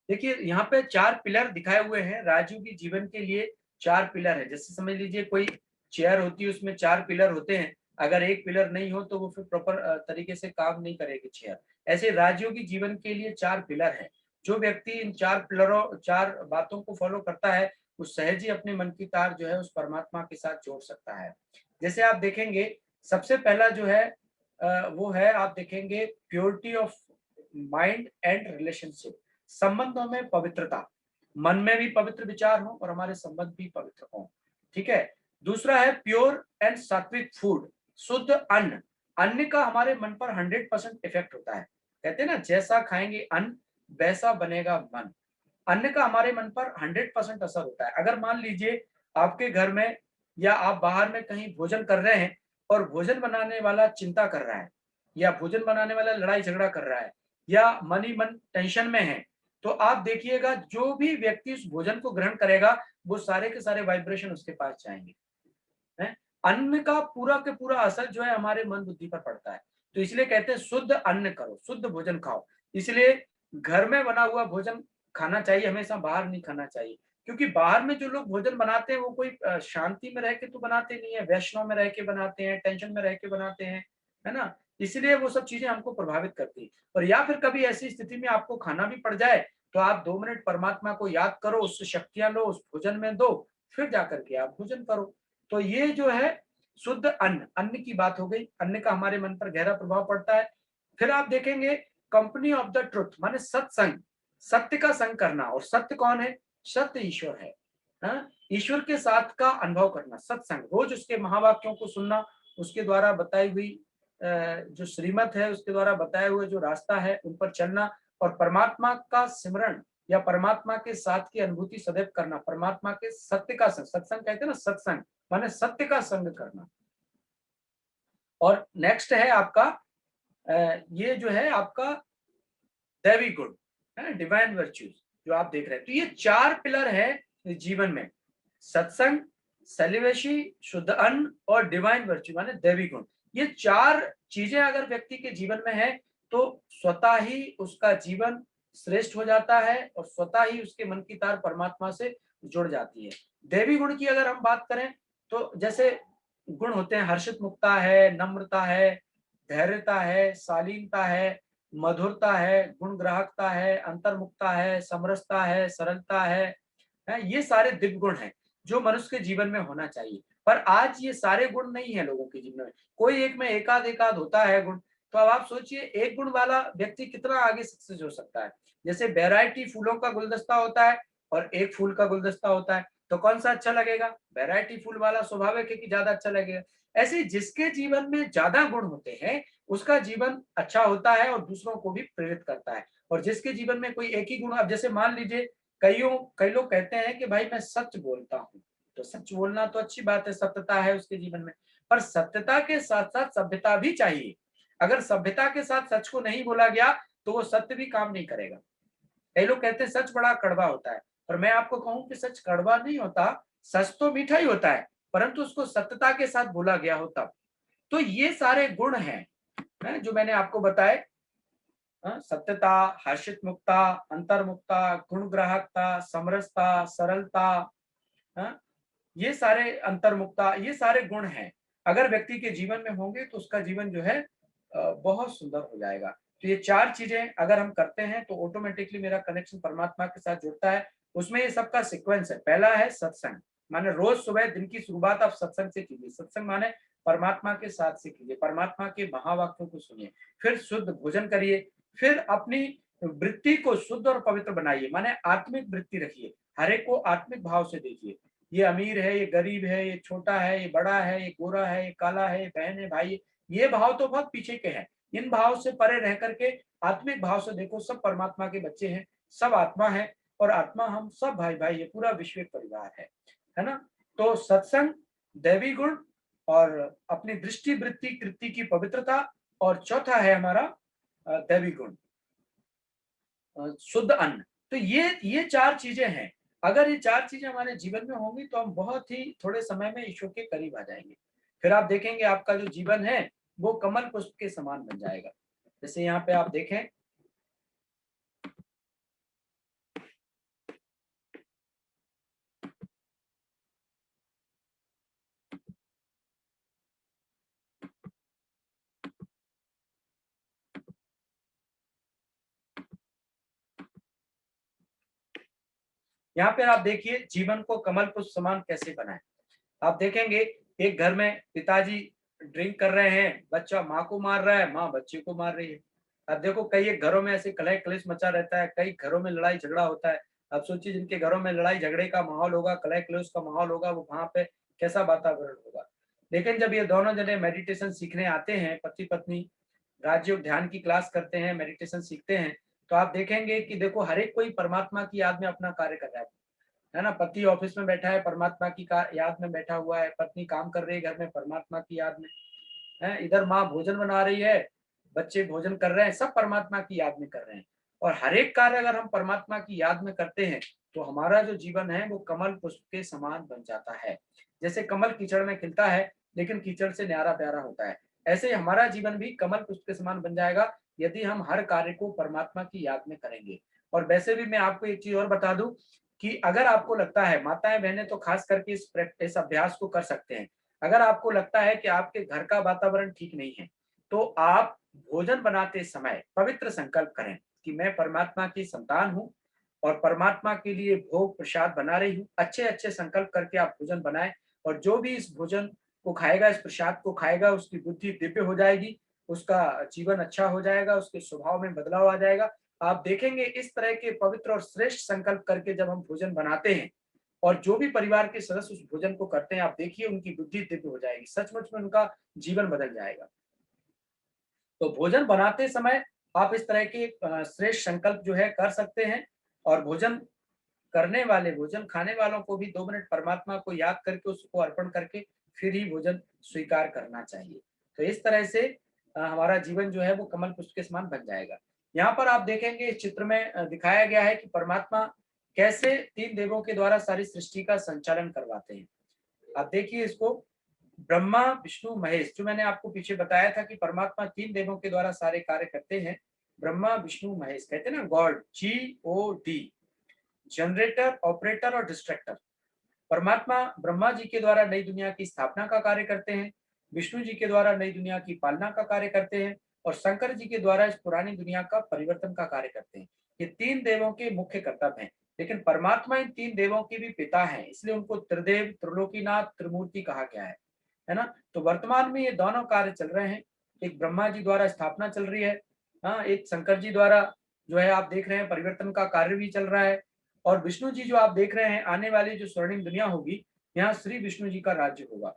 देखिए यहाँ पे 4 पिलर दिखाए हुए हैं राजयोगी जीवन के लिए। 4 पिलर है, जैसे समझ लीजिए कोई चेयर होती है, उसमें 4 पिलर होते हैं, अगर एक पिलर नहीं हो तो वो फिर प्रॉपर तरीके से काम नहीं करेगी चेयर। ऐसे राजयोगी जीवन के लिए 4 पिलर है। जो व्यक्ति इन 4 पिलरों, 4 बातों को फॉलो करता है, वो सहज ही अपने मन की तार जो है उस परमात्मा के साथ जोड़ सकता है। जैसे आप देखेंगे सबसे पहला जो है वो है, आप देखेंगे purity of mind and relationship, संबंधों में पवित्रता, मन में भी पवित्र विचार हो और हमारे संबंध भी पवित्र हो। ठीक है। दूसरा है प्योर एंड सात्विक फूड, शुद्ध अन्न। अन्न का हमारे मन पर 100% इफेक्ट होता है। कहते हैं ना, जैसा खाएंगे अन्न वैसा बनेगा मन। अन्न का हमारे मन पर 100% असर होता है। अगर मान लीजिए आपके घर में या आप बाहर में कहीं भोजन कर रहे हैं और भोजन बनाने वाला चिंता कर रहा है, या भोजन बनाने वाला लड़ाई झगड़ा कर रहा है, या मन ही मन टेंशन में है, तो आप देखिएगा जो भी व्यक्ति उस भोजन को ग्रहण करेगा वो सारे के सारे वाइब्रेशन उसके पास जाएंगे। है, अन्न का पूरा के पूरा असर जो है हमारे मन बुद्धि पर पड़ता है। तो इसलिए कहते हैं शुद्ध अन्न करो, शुद्ध भोजन खाओ। इसलिए घर में बना हुआ भोजन खाना चाहिए, हमेशा बाहर नहीं खाना चाहिए। क्योंकि बाहर में जो लोग भोजन बनाते हैं वो कोई शांति में रह के तो बनाते नहीं है, वैष्णव में रह के बनाते हैं, टेंशन में रह के बनाते हैं, है ना। इसलिए वो सब चीजें हमको प्रभावित करती है। और या फिर कभी ऐसी स्थिति में आपको खाना भी पड़ जाए तो आप 2 मिनट परमात्मा को याद करो, उससे शक्तियां लो, उस भोजन में दो, फिर जाकर के आप भोजन करो। तो ये जो है शुद्ध अन्न, अन्न की बात हो गई। अन्न का हमारे मन पर गहरा प्रभाव पड़ता है। फिर आप देखेंगे कंपनी ऑफ द ट्रुथ, माने सत्संग, सत्य का संग करना। और सत्य कौन है? सत्य ईश्वर है। हाँ? ईश्वर के साथ का अनुभव करना, सत्संग, रोज उसके महावाक्यों को सुनना, उसके द्वारा बताई हुई जो श्रीमत है, उसके द्वारा बताए हुए जो रास्ता है उन पर चलना, और परमात्मा का सिमरण या परमात्मा के साथ की अनुभूति सदैव करना। परमात्मा के सत्य का संग, सत्संग कहते हैं ना, सत्संग माने सत्य का संग करना। और नेक्स्ट है आपका ये जो है आपका दैवी गुण है, डिवाइन वर्च्यूज जो आप देख रहे हैं। तो ये 4 पिलर है जीवन में, सत्संग, सेलिवेशी, शुद्ध अन्न और डिवाइन वर्च्यू माने दैवी गुण। ये 4 चीजें अगर व्यक्ति के जीवन में है तो स्वतः ही उसका जीवन श्रेष्ठ हो जाता है और स्वतः ही उसके मन की तार परमात्मा से जुड़ जाती है। दैवी गुण की अगर हम बात करें तो जैसे गुण होते हैं, हर्षित मुक्ता है, नम्रता है, धैर्यता है, शालीनता है, मधुरता है, गुण ग्राहकता है, अंतर्मुक्ता है, समरसता है, सरलता है, ये सारे दिव्य गुण हैं जो मनुष्य के जीवन में होना चाहिए। पर आज ये सारे गुण नहीं है लोगों के जीवन में, कोई एक में एकाध एकाध होता है गुण। तो अब आप सोचिए एक गुण वाला व्यक्ति कितना आगे सक्सेस हो सकता है। जैसे वैरायटी फूलों का गुलदस्ता होता है और एक फूल का गुलदस्ता होता है, तो कौन सा अच्छा लगेगा? वैरायटी फूल वाला स्वाभाविक है कि ज्यादा अच्छा लगेगा। ऐसे जिसके जीवन में ज्यादा गुण होते हैं उसका जीवन अच्छा होता है और दूसरों को भी प्रेरित करता है। और जिसके जीवन में कोई एक ही गुण, अब जैसे मान लीजिए कई लोग कहते हैं कि भाई मैं सच बोलता हूँ, तो सच बोलना तो अच्छी बात है, सत्यता है उसके जीवन में, पर सत्यता के साथ साथ सभ्यता भी चाहिए। अगर सभ्यता के साथ सच को नहीं बोला गया तो वो सत्य भी काम नहीं करेगा। कई लोग कहते हैं सच बड़ा कड़वा होता है, पर मैं आपको कहूं कि सच कड़वा नहीं होता, सच तो मीठा ही होता है, परंतु उसको सत्यता के साथ बोला गया हो तब। तो ये सारे गुण हैं जो मैंने आपको बताए, सत्यता, हर्षित मुक्ता, अंतर्मुक्ता, गुण ग्राहकता, समरसता, सरलता, हाँ, ये सारे अंतर्मुक्ता, ये सारे गुण हैं। अगर व्यक्ति के जीवन में होंगे तो उसका जीवन जो है बहुत सुंदर हो जाएगा। तो ये चार चीजें अगर हम करते हैं तो ऑटोमेटिकली मेरा कनेक्शन परमात्मा के साथ जुड़ता है। उसमें ये सबका सीक्वेंस है। पहला है सत्संग, माने रोज सुबह दिन की शुरुआत आप सत्संग से कीजिए। सत्संग माने परमात्मा के साथ से कीजिए, परमात्मा के महावाक्यों को सुनिए, फिर शुद्ध भोजन करिए, फिर अपनी वृत्ति को शुद्ध और पवित्र बनाइए, माने आत्मिक वृत्ति रखिए, हर एक को आत्मिक भाव से देखिए। ये अमीर है, ये गरीब है, ये छोटा है, ये बड़ा है, ये गोरा है, ये काला है, ये बहन है, भाई है, ये भाव तो बहुत पीछे के हैं। इन भाव से परे रह करके आत्मिक भाव से देखो, सब परमात्मा के बच्चे हैं, सब आत्मा है, और आत्मा हम सब भाई भाई, ये पूरा विश्व एक परिवार है ना। तो सत्संग, दैवी गुण, और अपनी दृष्टि वृत्ति कृति की पवित्रता, और चौथा है हमारा दैवी गुण, शुद्ध अन्न। तो ये चार चीजें हैं। अगर ये चार चीजें हमारे जीवन में होंगी तो हम बहुत ही थोड़े समय में ईश्वर के करीब आ जाएंगे। फिर आप देखेंगे आपका जो जीवन है वो कमल पुष्प के समान बन जाएगा। जैसे यहाँ पे आप देखें, यहाँ पे आप देखिए जीवन को कमल पुष्प समान कैसे बनाए। आप देखेंगे एक घर में पिताजी ड्रिंक कर रहे हैं, बच्चा माँ को मार रहा है, माँ बच्चे को मार रही है। अब देखो कई एक घरों में ऐसे कलह क्लेश मचा रहता है, कई घरों में लड़ाई झगड़ा होता है। अब सोचिए जिनके घरों में लड़ाई झगड़े का माहौल होगा, कलह क्लेश का माहौल होगा, वो वहां पे कैसा वातावरण होगा। लेकिन जब ये दोनों जने मेडिटेशन सीखने आते हैं, पति पत्नी राजयोग ध्यान की क्लास करते हैं, मेडिटेशन सीखते हैं, तो आप देखेंगे कि देखो हर एक कोई परमात्मा की याद में अपना कार्य कर रहा है ना। पति ऑफिस में बैठा है, परमात्मा की याद में बैठा हुआ है, पत्नी काम कर रही है घर में, परमात्मा की याद में है, इधर माँ भोजन बना रही है, बच्चे भोजन कर रहे हैं, सब परमात्मा की याद में कर रहे हैं। और हर एक कार्य अगर हम परमात्मा की याद में करते हैं तो हमारा जो जीवन है वो कमल पुष्प के समान बन जाता है। जैसे कमल कीचड़ में खिलता है लेकिन कीचड़ से न्यारा प्यारा होता है, ऐसे ही हमारा जीवन भी कमल पुष्प के समान बन जाएगा यदि हम हर कार्य को परमात्मा की याद में करेंगे। और वैसे भी मैं आपको एक चीज और बता दूं कि अगर आपको लगता है, माताएं बहनें तो खास करके इस अभ्यास को कर सकते हैं, अगर आपको लगता है कि आपके घर का वातावरण ठीक नहीं है तो आप भोजन बनाते समय पवित्र संकल्प करें कि मैं परमात्मा की संतान हूँ और परमात्मा के लिए भोग प्रसाद बना रही हूँ। अच्छे अच्छे संकल्प करके आप भोजन बनाएं, और जो भी इस भोजन को खाएगा, इस प्रसाद को खाएगा, उसकी बुद्धि दिव्य हो जाएगी, उसका जीवन अच्छा हो जाएगा, उसके स्वभाव में बदलाव आ जाएगा। आप देखेंगे इस तरह के पवित्र और श्रेष्ठ संकल्प करके जब हम भोजन बनाते हैं और जो भी परिवार के सदस्य उस भोजन को करते हैं, आप देखिए उनकी बुद्धि दिव्य हो जाएगी, सचमुच में उनका जीवन बदल जाएगा। तो भोजन बनाते समय आप इस तरह के श्रेष्ठ संकल्प जो है कर सकते हैं, और भोजन करने वाले, भोजन खाने वालों को भी 2 मिनट परमात्मा को याद करके उसको अर्पण करके फिर ही भोजन स्वीकार करना चाहिए। तो इस तरह से हमारा जीवन जो है वो कमल पुष्प के समान बन जाएगा। यहाँ पर आप देखेंगे इस चित्र में दिखाया गया है कि परमात्मा कैसे 3 देवों के द्वारा सारी सृष्टि का संचालन करवाते हैं। आप देखिए इसको, ब्रह्मा विष्णु महेश, जो मैंने आपको पीछे बताया था कि परमात्मा 3 देवों के द्वारा सारे कार्य करते हैं। ब्रह्मा विष्णु महेश कहते हैं ना, गॉड, GOD, जनरेटर, ऑपरेटर और डिस्ट्रक्टर। परमात्मा ब्रह्मा जी के द्वारा नई दुनिया की स्थापना का कार्य करते हैं, विष्णु जी के द्वारा नई दुनिया की पालना का कार्य करते हैं, और शंकर जी के द्वारा इस पुरानी दुनिया का परिवर्तन का कार्य करते हैं। ये तीन देवों के मुख्य कर्तव्य हैं, लेकिन परमात्मा इन तीन देवों के भी पिता हैं, इसलिए उनको त्रिदेव, त्रिलोकीनाथ, त्रिमूर्ति कहा गया है ना। तो वर्तमान में ये दोनों कार्य चल रहे हैं। एक ब्रह्मा जी द्वारा स्थापना चल रही है, हाँ, एक शंकर जी द्वारा जो है आप देख रहे हैं परिवर्तन का कार्य भी चल रहा है, और विष्णु जी जो आप देख रहे हैं आने वाली जो स्वर्णिम दुनिया होगी, यहाँ श्री विष्णु जी का राज्य होगा,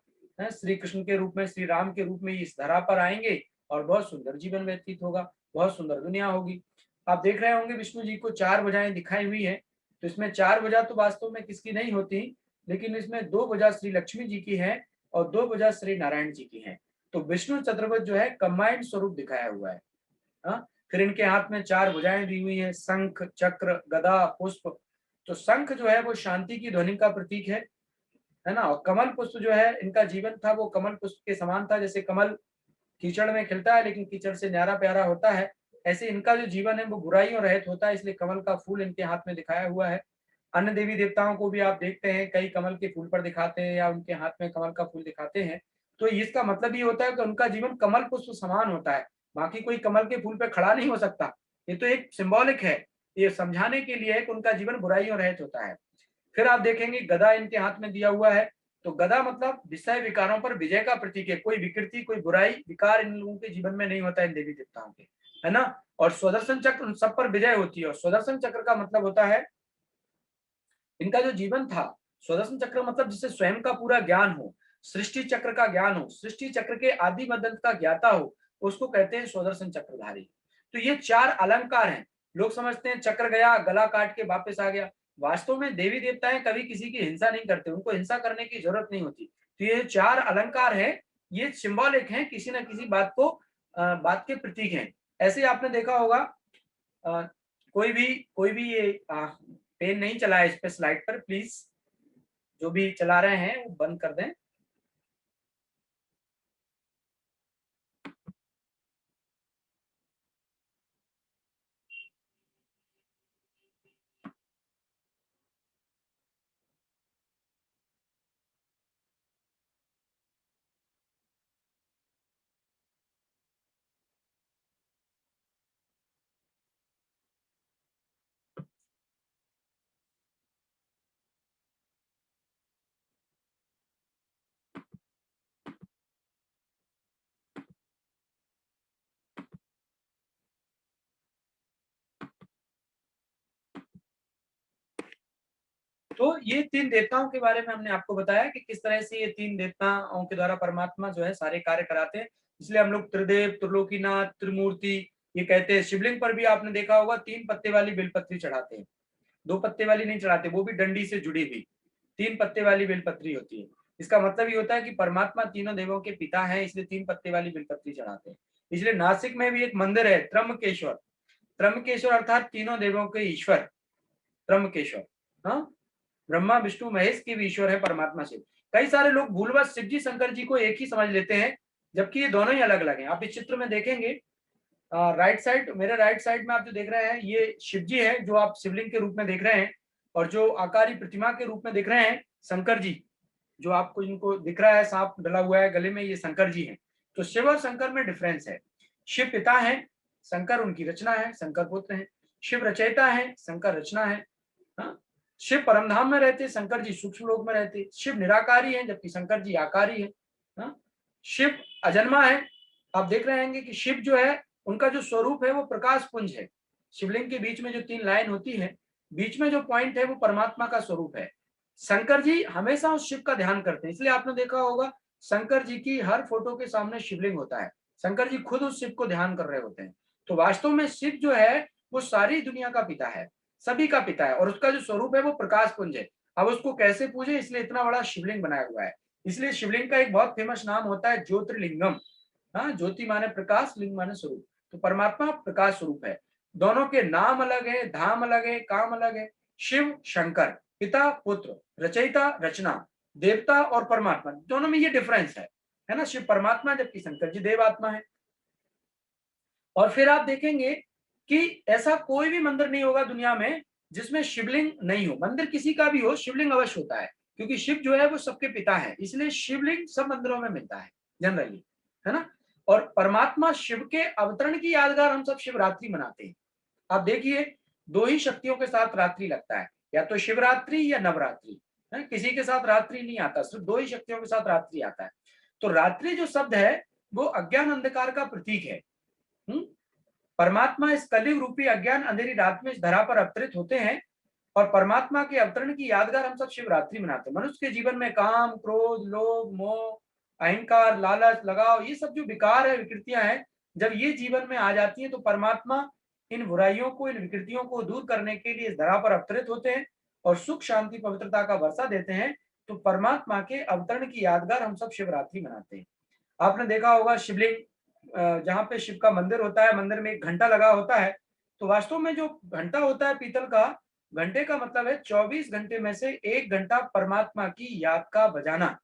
श्री कृष्ण के रूप में, श्री राम के रूप में इस धरा पर आएंगे और बहुत सुंदर जीवन व्यतीत होगा, बहुत सुंदर दुनिया होगी। आप देख रहे होंगे विष्णु जी को 4 भुजाएं दिखाई हुई है, तो इसमें 4 भुजा तो वास्तव में किसकी नहीं होती, लेकिन इसमें 2 भुजा श्री लक्ष्मी जी की है और 2 भुजा श्री नारायण जी की है। तो विष्णु चतुर्भुज जो है कंबाइंड स्वरूप दिखाया हुआ है। फिर इनके हाथ में 4 भुजाएं दी हुई है, शंख, चक्र, गदा, पुष्प। तो शंख जो है वो शांति की ध्वनि का प्रतीक है ना, और कमल पुष्प जो है इनका जीवन था वो कमल पुष्प के समान था। जैसे कमल कीचड़ में खिलता है लेकिन कीचड़ से न्यारा प्यारा होता है, ऐसे इनका जो जीवन है वो बुराइयों रहित होता है, इसलिए कमल का फूल इनके हाथ में दिखाया हुआ है। अन्य देवी देवताओं को भी आप देखते हैं कई कमल के फूल पर दिखाते हैं या उनके हाथ में कमल का फूल दिखाते हैं, तो इसका मतलब ये होता है कि उनका जीवन कमल पुष्प समान होता है, बाकी कोई कमल के फूल पे खड़ा नहीं हो सकता। ये तो एक सिंबॉलिक है, ये समझाने के लिए है कि उनका जीवन बुराइयों रहित होता है। फिर आप देखेंगे गदा इनके हाथ में दिया हुआ है, तो गदा मतलब विषय विकारों पर विजय का प्रतीक है। कोई विकृति, कोई बुराई, विकार इन लोगों के जीवन में नहीं होता, इन देवी देवताओं के, है ना। और स्वदर्शन चक्र उन सब पर विजय होती है, और स्वदर्शन चक्र का मतलब होता है इनका जो जीवन था, स्वदर्शन चक्र मतलब जिससे स्वयं का पूरा ज्ञान हो, सृष्टि चक्र का ज्ञान हो, सृष्टि चक्र के आदि मदंत का ज्ञाता हो, उसको कहते हैं स्वदर्शन चक्रधारी। तो ये 4 अलंकार हैं। लोग समझते हैं चक्र गया गला काट के वापस आ गया, वास्तव में देवी देवताएं कभी किसी की हिंसा नहीं करते, उनको हिंसा करने की जरूरत नहीं होती। तो ये 4 अलंकार है, ये सिंबॉलिक है, किसी ना किसी बात को बात के प्रतीक हैं। ऐसे आपने देखा होगा कोई भी ये पेन नहीं चलाए इस पे स्लाइड पर, प्लीज जो भी चला रहे हैं वो बंद कर दें। तो ये 3 देवताओं के बारे में हमने आपको बताया कि किस तरह से ये 3 देवताओं के द्वारा परमात्मा जो है सारे कार्य कराते हैं, इसलिए हम लोग त्रिदेव, त्रिलोकीनाथ, त्रिमूर्ति ये कहते हैं। शिवलिंग पर भी आपने देखा होगा 3 पत्ते वाली बेलपत्री चढ़ाते हैं, 2 पत्ते वाली नहीं चढ़ाते, वो भी डंडी से जुड़ी हुई 3 पत्ते वाली बेलपत्री होती है। इसका मतलब ये होता है कि परमात्मा तीनों देवों के पिता हैं, इसलिए 3 पत्ते वाली बेलपत्री चढ़ाते हैं। इसलिए नासिक में भी एक मंदिर है त्रम्बकेश्वर, त्रम्बकेश्वर अर्थात तीनों देवों के ईश्वर त्रम्बकेश्वर। हाँ, ब्रह्मा विष्णु महेश के भी ईश्वर है परमात्मा से। कई सारे लोग भूलवश शिव जी शंकर जी को एक ही समझ लेते हैं, जबकि ये दोनों ही अलग अलग हैं। आप इस चित्र में देखेंगे राइट साइड, मेरे राइट साइड में आप जो देख रहे हैं ये शिव जी है जो आप शिवलिंग के रूप में देख रहे हैं, और जो आकारी प्रतिमा के रूप में देख रहे हैं शंकर जी, जो आपको इनको दिख रहा है सांप डला हुआ है गले में, ये शंकर जी है। तो शिव और शंकर में डिफरेंस है। शिव पिता है, शंकर उनकी रचना है, शंकर पुत्र है। शिव रचयिता है, शंकर रचना है। हाँ? शिव परमधाम में रहते, शंकर जी सूक्ष्म लोक में रहते। शिव निराकारी है जबकि शंकर जी आकारी है। हाँ? शिव अजन्मा है। आप देख रहे हैं कि शिव जो है उनका जो स्वरूप है वो प्रकाश पुंज है। शिवलिंग के बीच में जो 3 लाइन होती है, बीच में जो पॉइंट है वो परमात्मा का स्वरूप है। शंकर जी हमेशा उस शिव का ध्यान करते हैं, इसलिए आपने देखा होगा शंकर जी की हर फोटो के सामने शिवलिंग होता है, शंकर जी खुद उस शिव को ध्यान कर रहे होते हैं। तो वास्तव में शिव जो है वो सारी दुनिया का पिता है, सभी का पिता है, और उसका जो स्वरूप है वो प्रकाश पुंज है। अब उसको कैसे पूजे, इसलिए इतना बड़ा शिवलिंग बनाया हुआ है। इसलिए शिवलिंग का एक बहुत फेमस नाम होता है ज्योतिर्लिंगम। हाँ, ज्योति माने प्रकाश, लिंग माने स्वरूप। तो परमात्मा प्रकाश स्वरूप है। दोनों के नाम अलग है, धाम अलग है, काम अलग है। शिव शंकर, पिता पुत्र, रचयिता रचना, देवता और परमात्मा, दोनों में ये डिफरेंस है ना। शिव परमात्मा जबकि शंकर जी देवात्मा है। और फिर आप देखेंगे कि ऐसा कोई भी मंदिर नहीं होगा दुनिया में जिसमें शिवलिंग नहीं हो। मंदिर किसी का भी हो, शिवलिंग अवश्य होता है। क्योंकि शिव जो है वो सबके पिता है, इसलिए शिवलिंग सब मंदिरों में मिलता है जनरली, है ना। और परमात्मा शिव के अवतरण की यादगार हम सब शिवरात्रि मनाते हैं। आप देखिए, दो ही शक्तियों के साथ रात्रि लगता है, या तो शिवरात्रि या नवरात्रि, है, किसी के साथ रात्रि नहीं आता, सिर्फ दो ही शक्तियों के साथ रात्रि आता है। तो रात्रि जो शब्द है वो अज्ञान अंधकार का प्रतीक है। परमात्मा इस कलयुग रूपी अज्ञान अंधेरी रात में इस धरा पर अवतरित होते हैं, और परमात्मा के अवतरण की यादगार हम सब शिवरात्रि मनाते हैं। मनुष्य के जीवन में काम, क्रोध, लोभ, मोह, अहंकार, लालच, लगाव, ये सब जो विकार है, विकृतियां हैं, जब ये जीवन में आ जाती हैं तो परमात्मा इन बुराइयों को, इन विकृतियों को दूर करने के लिए इस धरा पर अवतरित होते हैं और सुख, शांति, पवित्रता का वर्षा देते हैं। तो परमात्मा के अवतरण की यादगार हम सब शिवरात्रि मनाते हैं। आपने देखा होगा शिवलिंग, जहाँ पे शिव का मंदिर होता है, मंदिर में एक घंटा लगा होता है। तो वास्तव में जो घंटा होता है पीतल का, घंटे का मतलब है 24 घंटे में से 1 घंटा परमात्मा की याद का बजाना।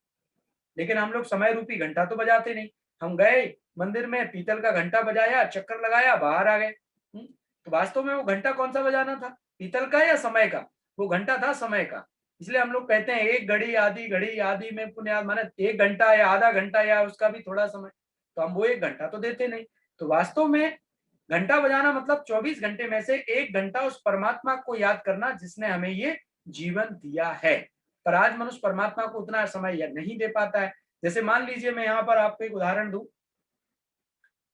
लेकिन हम लोग समय रूपी घंटा तो बजाते नहीं। हम गए मंदिर में, पीतल का घंटा बजाया, चक्कर लगाया, बाहर आ गए। तो वास्तव में वो घंटा कौन सा बजाना था, पीतल का या समय का? वो घंटा था समय का। इसलिए हम लोग कहते हैं एक घड़ी आदि में पुण्य, माने 1 घंटा या आधा घंटा या उसका भी थोड़ा समय। तो हम वो 1 घंटा तो देते नहीं। तो वास्तव में घंटा बजाना मतलब 24 घंटे में से 1 घंटा उस परमात्मा को याद करना जिसने हमें ये जीवन दिया है। पर आज मनुष्य परमात्मा को उतना समय नहीं दे पाता है। जैसे मान लीजिए, मैं यहाँ पर आपको एक उदाहरण दूं।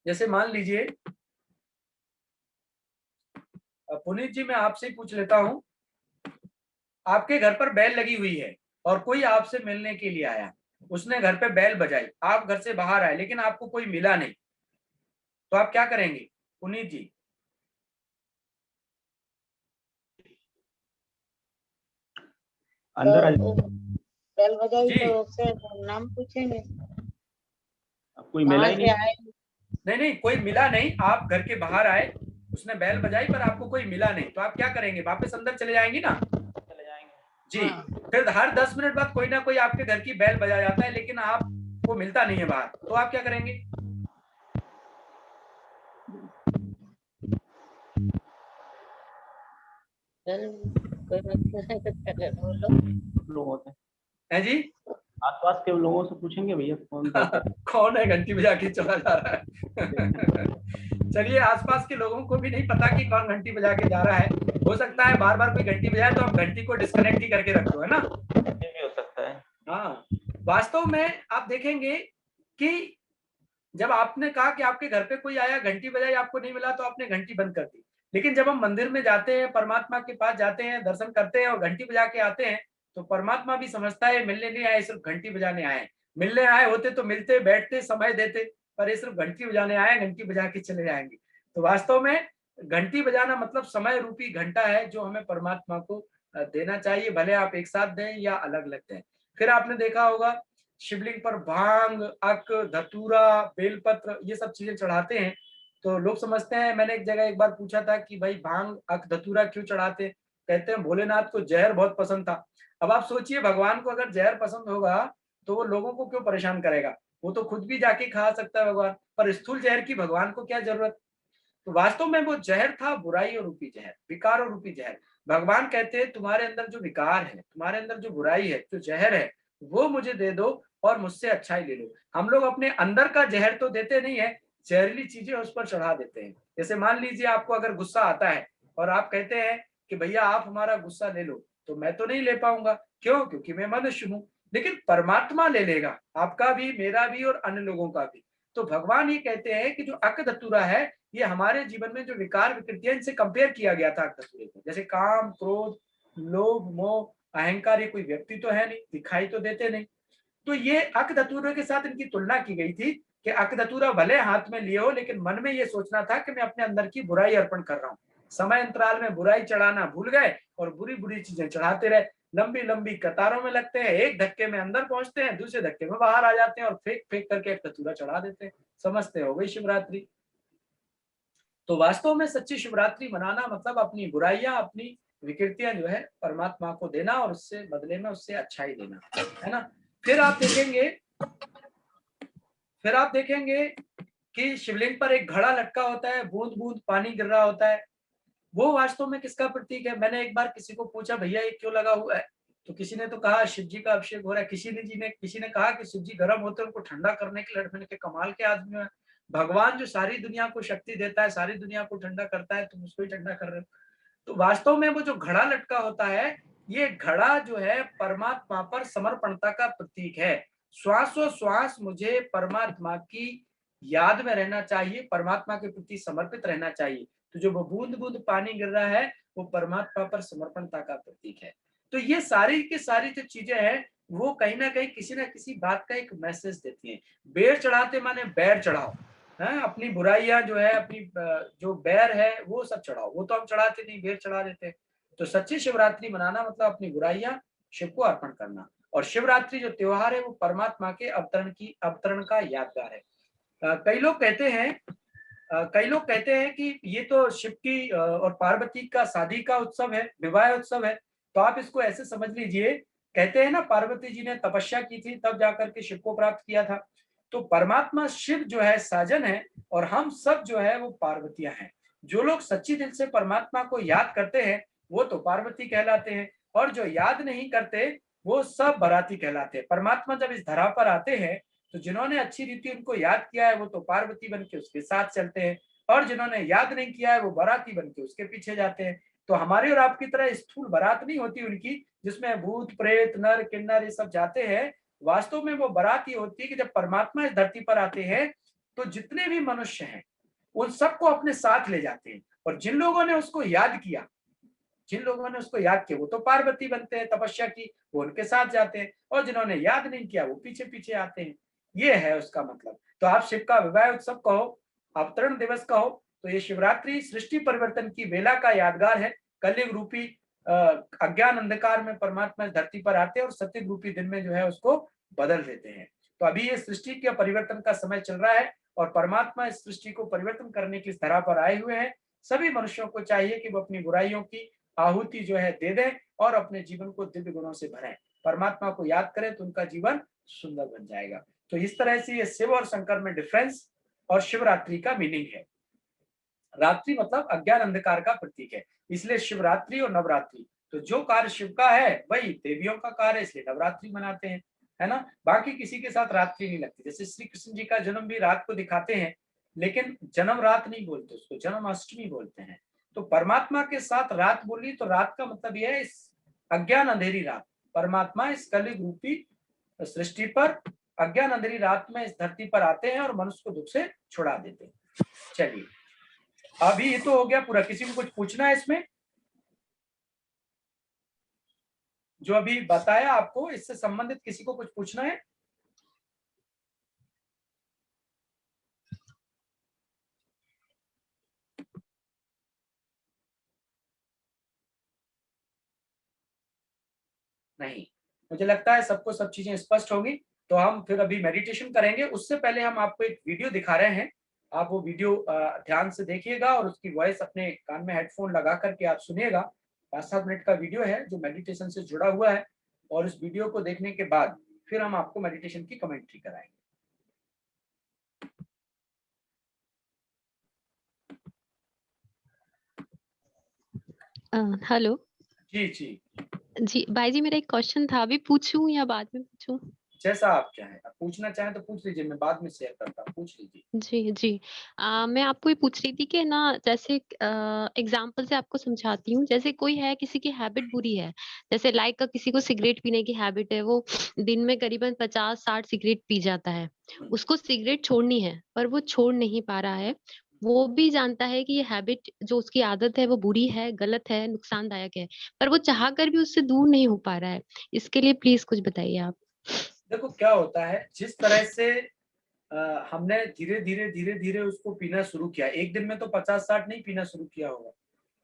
जैसे मान लीजिए, पुनीत जी, मैं आपसे ही पूछ लेता हूं, आपके घर पर बैल लगी हुई है और कोई आपसे मिलने के लिए आया, उसने घर पे बैल बजाई, आप घर से बाहर आए लेकिन आपको कोई मिला नहीं, तो आप क्या करेंगे पुनीत जी? अंदर आ तो बैल बजाई जी। तो उससे नाम पूछेंगे, कोई मिला कहाँ ही से नहीं। आए। नहीं, कोई मिला नहीं, आप घर के बाहर आए, उसने बैल बजाई पर आपको कोई मिला नहीं, तो आप क्या करेंगे? वापस अंदर चले जाएंगे ना? चले जाएंगे। जी। हाँ, फिर हर 10 मिनट बाद कोई ना कोई आपके घर की बैल बजा जाता है लेकिन आपको मिलता नहीं है बाहर, तो आप क्या करेंगे? कोई बोलो। लोग होते हैं है जी? आसपास के लोगों से पूछेंगे भैया कौन था। कौन है घंटी बजा के चला जा रहा है? चलिए, आसपास के लोगों को भी नहीं पता कि कौन घंटी बजा के जा रहा है। हो सकता है बार बार कोई घंटी बजाए तो आप घंटी को डिस्कनेक्ट ही करके रख दो, है ना? ये भी हो सकता है। हाँ, वास्तव में आप देखेंगे कि जब आपने कहा कि आपके घर पे कोई आया, घंटी बजाई, आपको नहीं मिला, तो आपने घंटी बंद कर दी। लेकिन जब हम मंदिर में जाते हैं, परमात्मा के पास जाते हैं, दर्शन करते हैं और घंटी बजा के आते हैं, तो परमात्मा भी समझता है मिलने नहीं आए, सिर्फ घंटी बजाने आए हैं। मिलने आए होते तो मिलते, बैठते, समय देते, पर ये सिर्फ घंटी बजाने आए, घंटी बजा के चले जाएंगे। तो वास्तव में घंटी बजाना मतलब समय रूपी घंटा है जो हमें परमात्मा को देना चाहिए, भले आप एक साथ दें या अलग अलग दें। फिर आपने देखा होगा शिवलिंग पर भांग, अक, धतूरा, बेलपत्र, ये सब चीजें चढ़ाते हैं। तो लोग समझते हैं, मैंने एक जगह एक बार पूछा था कि भाई भांग, अक, धतूरा क्यों चढ़ाते? कहते हैं भोलेनाथ को जहर बहुत पसंद था। अब आप सोचिए, भगवान को अगर जहर पसंद होगा तो वो लोगों को क्यों परेशान करेगा? वो तो खुद भी जाके खा सकता है भगवान, पर स्थूल जहर की भगवान को क्या जरूरत? तो वास्तव में वो जहर था, बुराई और रूपी जहर, विकार और रूपी जहर। भगवान कहते हैं तुम्हारे अंदर जो विकार है, तुम्हारे अंदर जो बुराई है, जो जहर है, वो मुझे दे दो और मुझसे अच्छाई ले लो। हम लोग अपने अंदर का जहर तो देते नहीं है, जहरीली चीजें उस पर चढ़ा देते हैं। जैसे मान लीजिए आपको अगर गुस्सा आता है और आप कहते हैं कि भैया आप हमारा गुस्सा ले लो, तो मैं तो नहीं ले पाऊंगा। क्यों? क्योंकि मैं मनुष्य हूं। लेकिन परमात्मा ले लेगा, आपका भी, मेरा भी और अन्य लोगों का भी। तो भगवान ये कहते हैं कि जो अक धतूरा है, ये हमारे जीवन में जो विकार विकृतियां, इनसे कंपेयर किया गया था अक धतूरे को। जैसे काम, क्रोध, लोभ, मोह, अहंकार, ये कोई व्यक्ति तो है नहीं, दिखाई तो देते नहीं। तो ये अक धतूरे के साथ इनकी तुलना की गई थी कि अक धतूरा भले हाथ में लिए हो, लेकिन मन में ये सोचना था कि मैं अपने अंदर की बुराई अर्पण कर रहा हूँ। समय अंतराल में बुराई चढ़ाना भूल गए और बुरी बुरी चीजें चढ़ाते रहे। लंबी लंबी कतारों में लगते हैं, एक धक्के में अंदर पहुंचते हैं, दूसरे धक्के में बाहर आ जाते हैं और फेंक फेंक करके एक धतूरा चढ़ा देते हैं। समझते हो गई शिवरात्रि? तो वास्तव में सच्ची शिवरात्रि मनाना मतलब अपनी बुराइयां, अपनी विकृतियां जो है परमात्मा को देना और उससे बदले में उससे अच्छाई देना, है ना। फिर आप देखेंगे कि शिवलिंग पर एक घड़ा लटका होता है, बूंद बूंद पानी गिर रहा होता है। वो वास्तव में किसका प्रतीक है? मैंने एक बार किसी को पूछा, भैया ये क्यों लगा हुआ है? तो किसी ने तो कहा शिव जी का अभिषेक हो रहा है, किसी ने कहा कि शिव जी गर्म होते हैं, उनको ठंडा करने के लिए। मैंने कहा कमाल के आदमी है, भगवान जो सारी दुनिया को शक्ति देता है, सारी दुनिया को ठंडा करता है, तुम उसको ही ठंडा कर रहे हो। तो वास्तव में वो जो घड़ा लटका होता है, ये घड़ा जो है परमात्मा पर समर्पणता का प्रतीक है। श्वासों श्वास मुझे परमात्मा की याद में रहना चाहिए, परमात्मा के प्रति समर्पित रहना चाहिए। तो जो वो बूंद बूंद पानी गिर रहा है, वो परमात्मा पर समर्पणता का प्रतीक है। तो ये सारी की सारी जो चीजें हैं, वो कहीं ना कहीं किसी ना किसी बात का एक मैसेज देती हैं। बेर चढ़ाते माने बैर चढ़ाओ, है अपनी बुराइयां जो है, अपनी जो बैर है वो सब चढ़ाओ। वो तो हम चढ़ाते नहीं, बेर चढ़ा देते। तो सच्ची शिवरात्रि मनाना मतलब अपनी बुराइयां शिव को अर्पण करना। और शिवरात्रि जो त्योहार है वो परमात्मा के अवतरण का यादगार है। कई लोग कहते हैं कि ये तो शिव की और पार्वती का शादी का उत्सव है, विवाह उत्सव है। तो आप इसको ऐसे समझ लीजिए, कहते हैं ना पार्वती जी ने तपस्या की थी तब जाकर के शिव को प्राप्त किया था। तो परमात्मा शिव जो है साजन है, और हम सब जो है वो पार्वतियां हैं। जो लोग सच्ची दिल से परमात्मा को याद करते हैं वो तो पार्वती कहलाते हैं, और जो याद नहीं करते वो सब बराती कहलाते हैं। परमात्मा जब इस धरा पर आते हैं तो जिन्होंने अच्छी रीति उनको याद किया है वो तो पार्वती बन के उसके साथ चलते हैं, और जिन्होंने याद नहीं किया है वो बाराती बन के उसके पीछे जाते हैं। तो हमारी और आपकी तरह स्थूल बारात नहीं होती उनकी, जिसमें भूत प्रेत नर किन्नर ये सब जाते हैं। वास्तव में वो बारात ये होती है कि जब परमात्मा इस धरती पर आते हैं तो जितने भी मनुष्य हैं उन सबको अपने साथ ले जाते हैं। और जिन लोगों ने उसको याद किया वो तो पार्वती बनते हैं, तपस्या की वो उनके साथ जाते हैं, और जिन्होंने याद नहीं किया वो पीछे पीछे आते हैं। ये है उसका मतलब। तो आप शिव का विवाह उत्सव कहो, अवतरण दिवस कहो, तो ये शिवरात्रि सृष्टि परिवर्तन की वेला का यादगार है। कलयुग रूपी अज्ञान अंधकार में परमात्मा धरती पर आते हैं और सत्ययुग रूपी दिन में जो है उसको बदल देते हैं। तो अभी ये सृष्टि के परिवर्तन का समय चल रहा है, और परमात्मा इस सृष्टि को परिवर्तन करने की इस धरा पर आए हुए हैं। सभी मनुष्यों को चाहिए कि वो अपनी बुराइयों की आहुति जो है दे दें और अपने जीवन को दिव्य गुणों से भरें। परमात्मा को याद करें तो उनका जीवन सुंदर बन जाएगा। तो इस तरह से ये शिव और शंकर में डिफरेंस और शिवरात्रि का मीनिंग है। रात्रि मतलब अज्ञान अंधकार का प्रतीक है, इसलिए शिवरात्रि और नवरात्रि। तो जो कार्य शिव का है वही देवियों का कार्य है, इसलिए नवरात्रि मनाते हैं, है ना। बाकी किसी के साथ रात्रि नहीं लगती। जैसे श्री कृष्ण जी का जन्म भी रात को दिखाते हैं, लेकिन जन्म रात नहीं बोलते, उसको जन्माष्टमी बोलते हैं। तो परमात्मा के साथ रात बोली तो रात का मतलब यह है इस अज्ञान अंधेरी रात। परमात्मा इस कलयुग रूपी सृष्टि पर अज्ञान अंधेरी रात में इस धरती पर आते हैं और मनुष्य को दुख से छुड़ा देते हैं। चलिए, अभी ये तो हो गया पूरा। किसी को कुछ पूछना है इसमें? जो अभी बताया आपको इससे संबंधित किसी को कुछ पूछना है? नहीं, मुझे लगता है सबको सब चीजें स्पष्ट होगी। तो हम फिर अभी मेडिटेशन करेंगे। उससे पहले हम आपको एक वीडियो दिखा रहे हैं। आप वो वीडियो ध्यान से देखिएगा और उसकी वॉइस अपने कान में हेडफोन लगा करके आप सुनिएगा। 5-7 मिनट का वीडियो है जो मेडिटेशन से जुड़ा हुआ है, और इस वीडियो को देखने के बाद फिर हम आपको मेडिटेशन की कमेंट्री कराएंगे। हेलो जी जी जी भाई जी, मेरा एक क्वेश्चन था, अभी पूछूं या बाद में पूछूं? जैसा आप चाहें, आप पूछना चाहें तो पूछ लीजिए, मैं बाद में शेयर करता हूँ, पूछ लीजिए। जी जी। मैं आपको ये पूछ रही थी कि ना, जैसे एग्जाम्पल से आपको समझाती हूँ। जैसे कोई है, किसी की हैबिट बुरी है, जैसे लाइक किसी को सिगरेट पीने की हैबिट है, वो दिन में करीबन 50-60 सिगरेट पी जाता है। उसको सिगरेट छोड़नी है पर वो छोड़ नहीं पा रहा है। वो भी जानता है कि ये हैबिट जो उसकी आदत है वो बुरी है, गलत है, नुकसानदायक है, पर वो चाह कर भी उससे दूर नहीं हो पा रहा है। इसके लिए प्लीज कुछ बताइए आप। देखो क्या होता है, जिस तरह से हमने धीरे धीरे उसको पीना शुरू किया। एक दिन में तो 50-60 नहीं पीना शुरू किया होगा,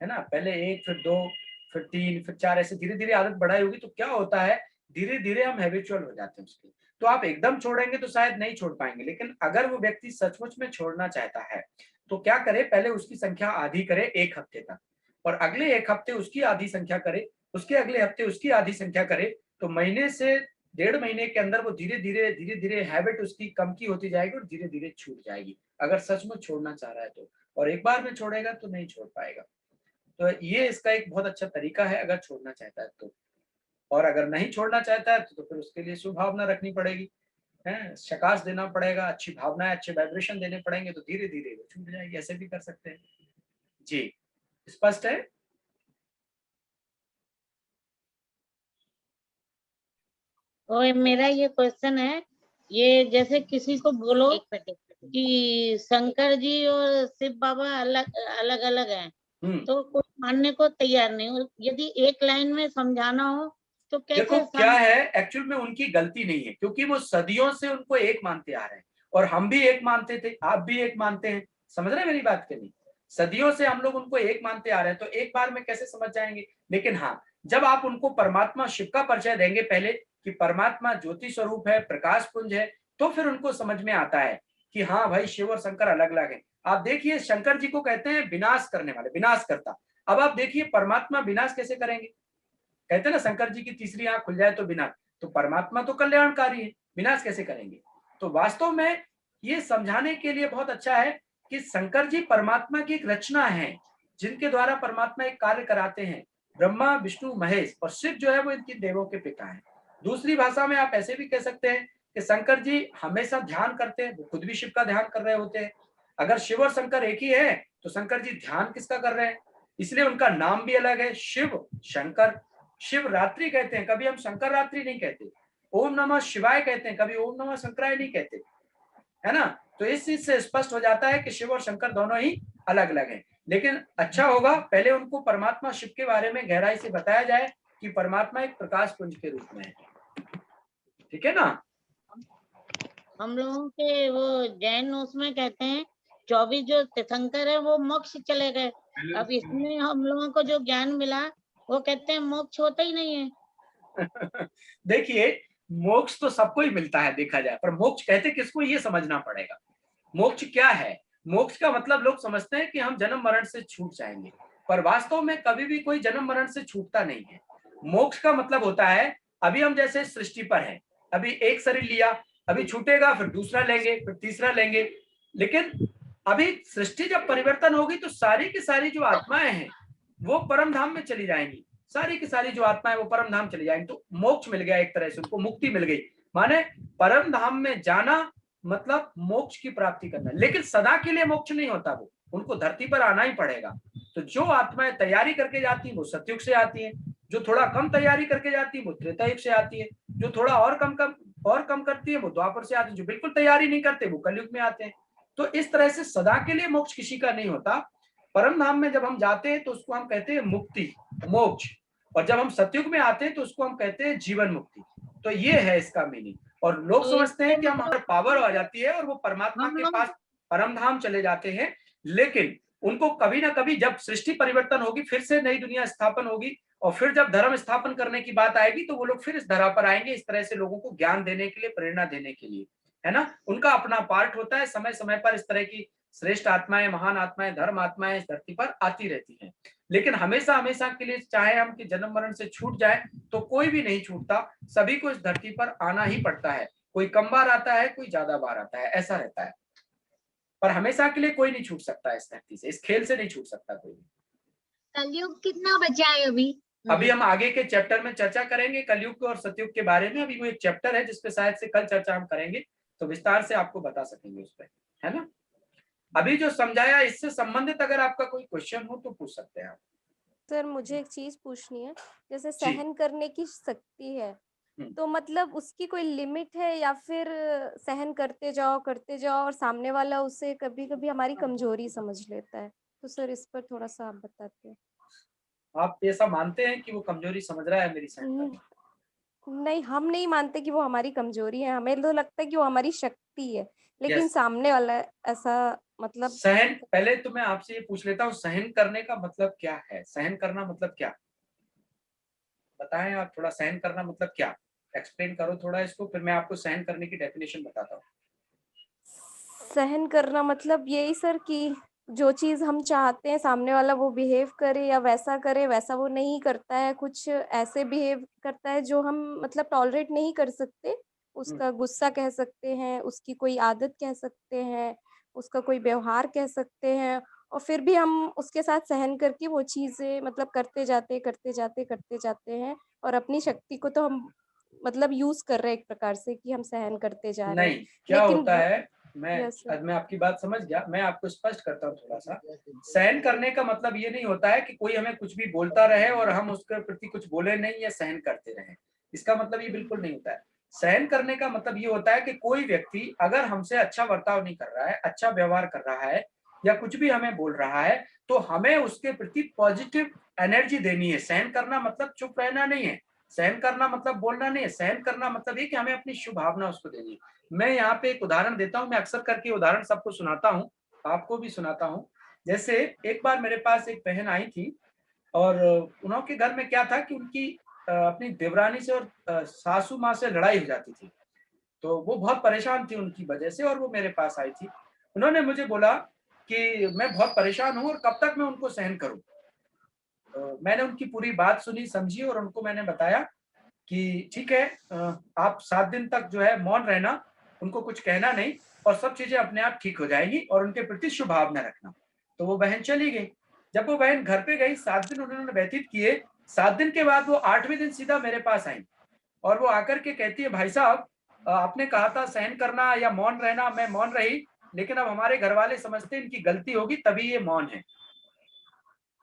है ना। पहले 1, फिर 2, फिर 3, फिर 4, ऐसे धीरे धीरे आदत बढ़ाई होगी। तो क्या होता है, धीरे धीरे हम हैबिचुअल हो जाते हैं उसके। तो आप एकदम छोड़ेंगे तो शायद नहीं छोड़ पाएंगे, लेकिन अगर वो व्यक्ति सचमुच में छोड़ना चाहता है तो क्या करे, पहले उसकी संख्या आधी करे 1 हफ्ते तक, और अगले 1 हफ्ते उसकी आधी संख्या करे, उसके अगले हफ्ते उसकी आधी संख्या करे। तो महीने से 1.5 महीने के अंदर वो धीरे धीरे हैबिट उसकी कम की होती जाएगी और धीरे धीरे छूट जाएगी, अगर सचमुच छोड़ना चाह रहा है तो। और एक बार में छोड़ेगा तो नहीं छोड़ पाएगा। तो ये इसका एक बहुत अच्छा तरीका है अगर छोड़ना चाहता है तो। और अगर नहीं छोड़ना चाहता है तो फिर उसके लिए शुभ भावना रखनी पड़ेगी, है, शकाश देना पड़ेगा, अच्छी भावनाएं, अच्छे वाइब्रेशन देने पड़ेंगे, तो धीरे धीरे वो छूट जाएगी। ऐसे भी कर सकते हैं जी। स्पष्ट है? और मेरा ये क्वेश्चन है, ये जैसे किसी को बोलो कि शंकर जी और शिव बाबा अलग अलग अलग हैं, तो कोई मानने को तैयार नहीं, और यदि एक लाइन में समझाना हो तो देखो कैसे क्या है, एक्चुअल में उनकी गलती नहीं है, क्योंकि वो सदियों से उनको एक मानते आ रहे हैं, और हम भी एक मानते थे, आप भी एक मानते हैं। समझ रहे हैं मेरी बात के नहीं? सदियों से हम लोग उनको एक मानते आ रहे हैं, तो एक बार में कैसे समझ जाएंगे? लेकिन हाँ, जब आप उनको परमात्मा शिव का परिचय देंगे पहले कि परमात्मा ज्योति स्वरूप है, प्रकाश पुंज है, तो फिर उनको समझ में आता है कि हाँ भाई, शिव और शंकर अलग अलग है। आप देखिए, शंकर जी को कहते हैं विनाश करने वाले, विनाश करता। अब आप देखिए परमात्मा विनाश कैसे करेंगे? कहते हैं ना, शंकर जी की तीसरी आंख खुल जाए तो विनाश, तो परमात्मा तो कल्याणकारी है, विनाश कैसे करेंगे? तो वास्तव में ये समझाने के लिए बहुत अच्छा है कि शंकर जी परमात्मा की एक रचना है, जिनके द्वारा परमात्मा एक कार्य कराते हैं। ब्रह्मा, विष्णु, महेश, और शिव जो है वो इनकी देवों के पिता हैं। दूसरी भाषा में आप ऐसे भी कह सकते हैं कि शंकर जी हमेशा ध्यान करते हैं, वो खुद भी शिव का ध्यान कर रहे होते हैं। अगर शिव और शंकर एक ही है तो शंकर जी ध्यान किसका कर रहे हैं? इसलिए उनका नाम भी अलग है, शिव शंकर। शिव रात्रि कहते हैं, कभी हम शंकर रात्रि नहीं कहते। ओम नमः शिवाय कहते हैं, कभी ओम नमः शंकराय नहीं कहते, है ना? तो इस चीज से स्पष्ट हो जाता है कि शिव और शंकर दोनों ही अलग अलग हैं। लेकिन अच्छा होगा पहले उनको परमात्मा शिव के बारे में गहराई से बताया जाए कि परमात्मा एक प्रकाश पुंज के रूप में है। ठीक है ना? हम लोगों के वो जैन उसमें कहते हैं 24 जो तीर्थंकर है वो मोक्ष चले गए। अब इसमें हम लोगों को जो ज्ञान मिला वो कहते हैं मोक्ष होता ही नहीं है। देखिए, मोक्ष तो सबको ही मिलता है देखा जाए, पर मोक्ष कहते किसको ये समझना पड़ेगा। मोक्ष क्या है? मोक्ष का मतलब लोग समझते हैं कि हम जन्म मरण से छूट जाएंगे, पर वास्तव में कभी भी कोई जन्म मरण से छूटता नहीं है। मोक्ष का मतलब होता है, अभी हम जैसे सृष्टि पर हैं, अभी एक शरीर लिया, अभी छूटेगा, फिर दूसरा लेंगे, फिर तीसरा लेंगे। लेकिन अभी सृष्टि जब परिवर्तन होगी तो सारी की सारी जो आत्माएं हैं वो परम धाम में चली जाएंगी। सारी की सारी जो आत्माएं वो परम धाम चली जाएंगी। तो मोक्ष मिल गया, एक तरह से उनको मुक्ति मिल गई। माने परम धाम में जाना मतलब मोक्ष की प्राप्ति करना। लेकिन सदा के लिए मोक्ष नहीं होता, वो उनको धरती पर आना ही पड़ेगा। तो जो आत्माएं तैयारी करके जाती हैं वो सतयुग से आती हैं, जो थोड़ा कम तैयारी करके जाती है वो त्रेता युग से आती है, जो थोड़ा और कम करती है वो द्वापर से आती है, जो बिल्कुल तैयारी नहीं करते वो कलयुग में आते हैं। तो इस तरह से सदा के लिए मोक्ष किसी का नहीं होता। परम धाम में जब हम जाते हैं तो उसको हम कहते हैं मुक्ति, मोक्ष, और जब हम सतयुग में आते हैं तो उसको हम कहते हैं जीवन मुक्ति। तो ये है इसका मीनिंग। और लोग समझते हैं कि हमारे पावर आ जाती है और वो परमात्मा के पास परम धाम चले जाते हैं। लेकिन उनको कभी ना कभी जब सृष्टि परिवर्तन होगी, फिर से नई दुनिया स्थापन होगी, और फिर जब धर्म स्थापन करने की बात आएगी तो वो लोग फिर इस धरा पर आएंगे, इस तरह से लोगों को ज्ञान देने के लिए, प्रेरणा देने के लिए, है ना? उनका अपना पार्ट होता है। समय समय पर इस तरह की श्रेष्ठ आत्माएं, महान आत्माएं, धर्म आत्माएं इस धरती पर आती रहती हैं। लेकिन हमेशा हमेशा के लिए चाहे हम कि जन्म मरण से छूट जाए तो कोई भी नहीं छूटता। सभी को इस धरती पर आना ही पड़ता है। कोई कम बार आता है, कोई ज्यादा बार आता है, ऐसा रहता है। पर हमेशा के लिए कोई नहीं छूट सकता इस धरती से, इस खेल से नहीं छूट सकता कोई भी। कलयुग कितना बचा है अभी? अभी हम आगे के चैप्टर में चर्चा करेंगे कलयुग और सतयुग के बारे में। अभी वो एक चैप्टर है जिसपे शायद से कल चर्चा हम करेंगे, तो विस्तार से आपको बता सकेंगे उस पर, है ना? अभी जो समझाया इससे संबंधित अगर आपका कोई क्वेश्चन हो तो पूछ सकते हैं आप। सर मुझे एक चीज पूछनी है, जैसे जी। सहन करने की शक्ति है तो मतलब उसकी कोई लिमिट है या फिर सहन करते जाओ और सामने वाला उसे कभी कभी हमारी कमजोरी समझ लेता है? तो सर इस पर थोड़ा सा आप बताते हैं। आप ऐसा मानते हैं कि वो कमजोरी समझ रहा है मेरी सहन करने? नहीं, हम नहीं मानते कि वो हमारी कमजोरी है, हमें तो लगता है कि वो हमारी शक्ति है, लेकिन सामने वाला ऐसा मतलब सहन, पहले तो मैं आपसे ये पूछ लेता हूँ, सहन करने का मतलब क्या है? सहन करना मतलब क्या? बताएं आप थोड़ा, सहन करना मतलब क्या? एक्सप्लेन करो थोड़ा इसको, फिर मैं आपको सहन करने की डेफिनेशन बताता हूँ। सहन करना मतलब यही सर कि जो चीज हम चाहते हैं सामने वाला वो बिहेव करे या वैसा करे, वैसा वो नहीं करता है, कुछ ऐसे बिहेव करता है जो हम मतलब टॉलरेट नहीं कर सकते। उसका गुस्सा कह सकते हैं, उसकी कोई आदत कह सकते हैं, उसका कोई व्यवहार कह सकते हैं, और फिर भी हम उसके साथ सहन करके वो चीज़ें मतलब करते जाते हैं और अपनी शक्ति को तो हम मतलब यूज़ कर रहे हैं एक प्रकार से कि हम सहन करते जा रहे हैं। नहीं, क्या लेकिन होता वो है, मैं यस सर। मैं आपकी बात समझ गया, मैं आपको स्पष्ट करता हूँ थोड़ा-सा। सहन करने का मतलब ये नहीं होता है कि कोई हमें कुछ भी बोलता रहे और हम उसके प्रति कुछ बोले नहीं या सहन करते रहें। इसका मतलब ये बिल्कुल नहीं होता है। सहन करने का मतलब ये होता है कि कोई व्यक्ति अगर हमसे अच्छा बर्ताव नहीं कर रहा है, अच्छा व्यवहार कर रहा है या कुछ भी हमें बोल रहा है, तो हमें उसके प्रति पॉजिटिव एनर्जी देनी है। सहन करना मतलब चुप रहना नहीं है। सहन करना मतलब बोलना नहीं है। सहन करना मतलब ये कि हमें अपनी शुभ भावना उसको देनी है। मैं यहाँ पे एक उदाहरण देता हूँ, मैं अक्सर करके उदाहरण सबको सुनाता हूँ, आपको भी सुनाता हूँ। जैसे एक बार मेरे पास एक बहन आई थी और उनके घर में क्या था कि उनकी अपनी देवरानी से और सासू माँ से लड़ाई हो जाती थी। तो वो बहुत परेशान थी उनकी वजह से और वो मेरे पास आई थी। उन्होंने मुझे बोला कि मैं बहुत परेशान हूँ और कब तक मैं उनको सहन करूँ? मैंने उनकी पूरी बात सुनी, समझी और उनको मैंने बताया कि ठीक है, आप 7 दिन तक जो है मौन रहना, उनको कुछ कहना नहीं और सब चीज़ें अपने आप ठीक हो जाएँगी और उनके प्रति शुभ भावना रखना। तो वो बहन चली गई। जब वो बहन घर पे गई, 7 दिन उन्होंने व्यतीत किए, 7 दिन के बाद वो 8वें दिन सीधा मेरे पास आई और वो आकर के कहती है, भाई साहब, आपने कहा था सहन करना या मौन रहना, मैं मौन रही, लेकिन अब हमारे घरवाले समझते हैं इनकी गलती होगी तभी ये मौन है।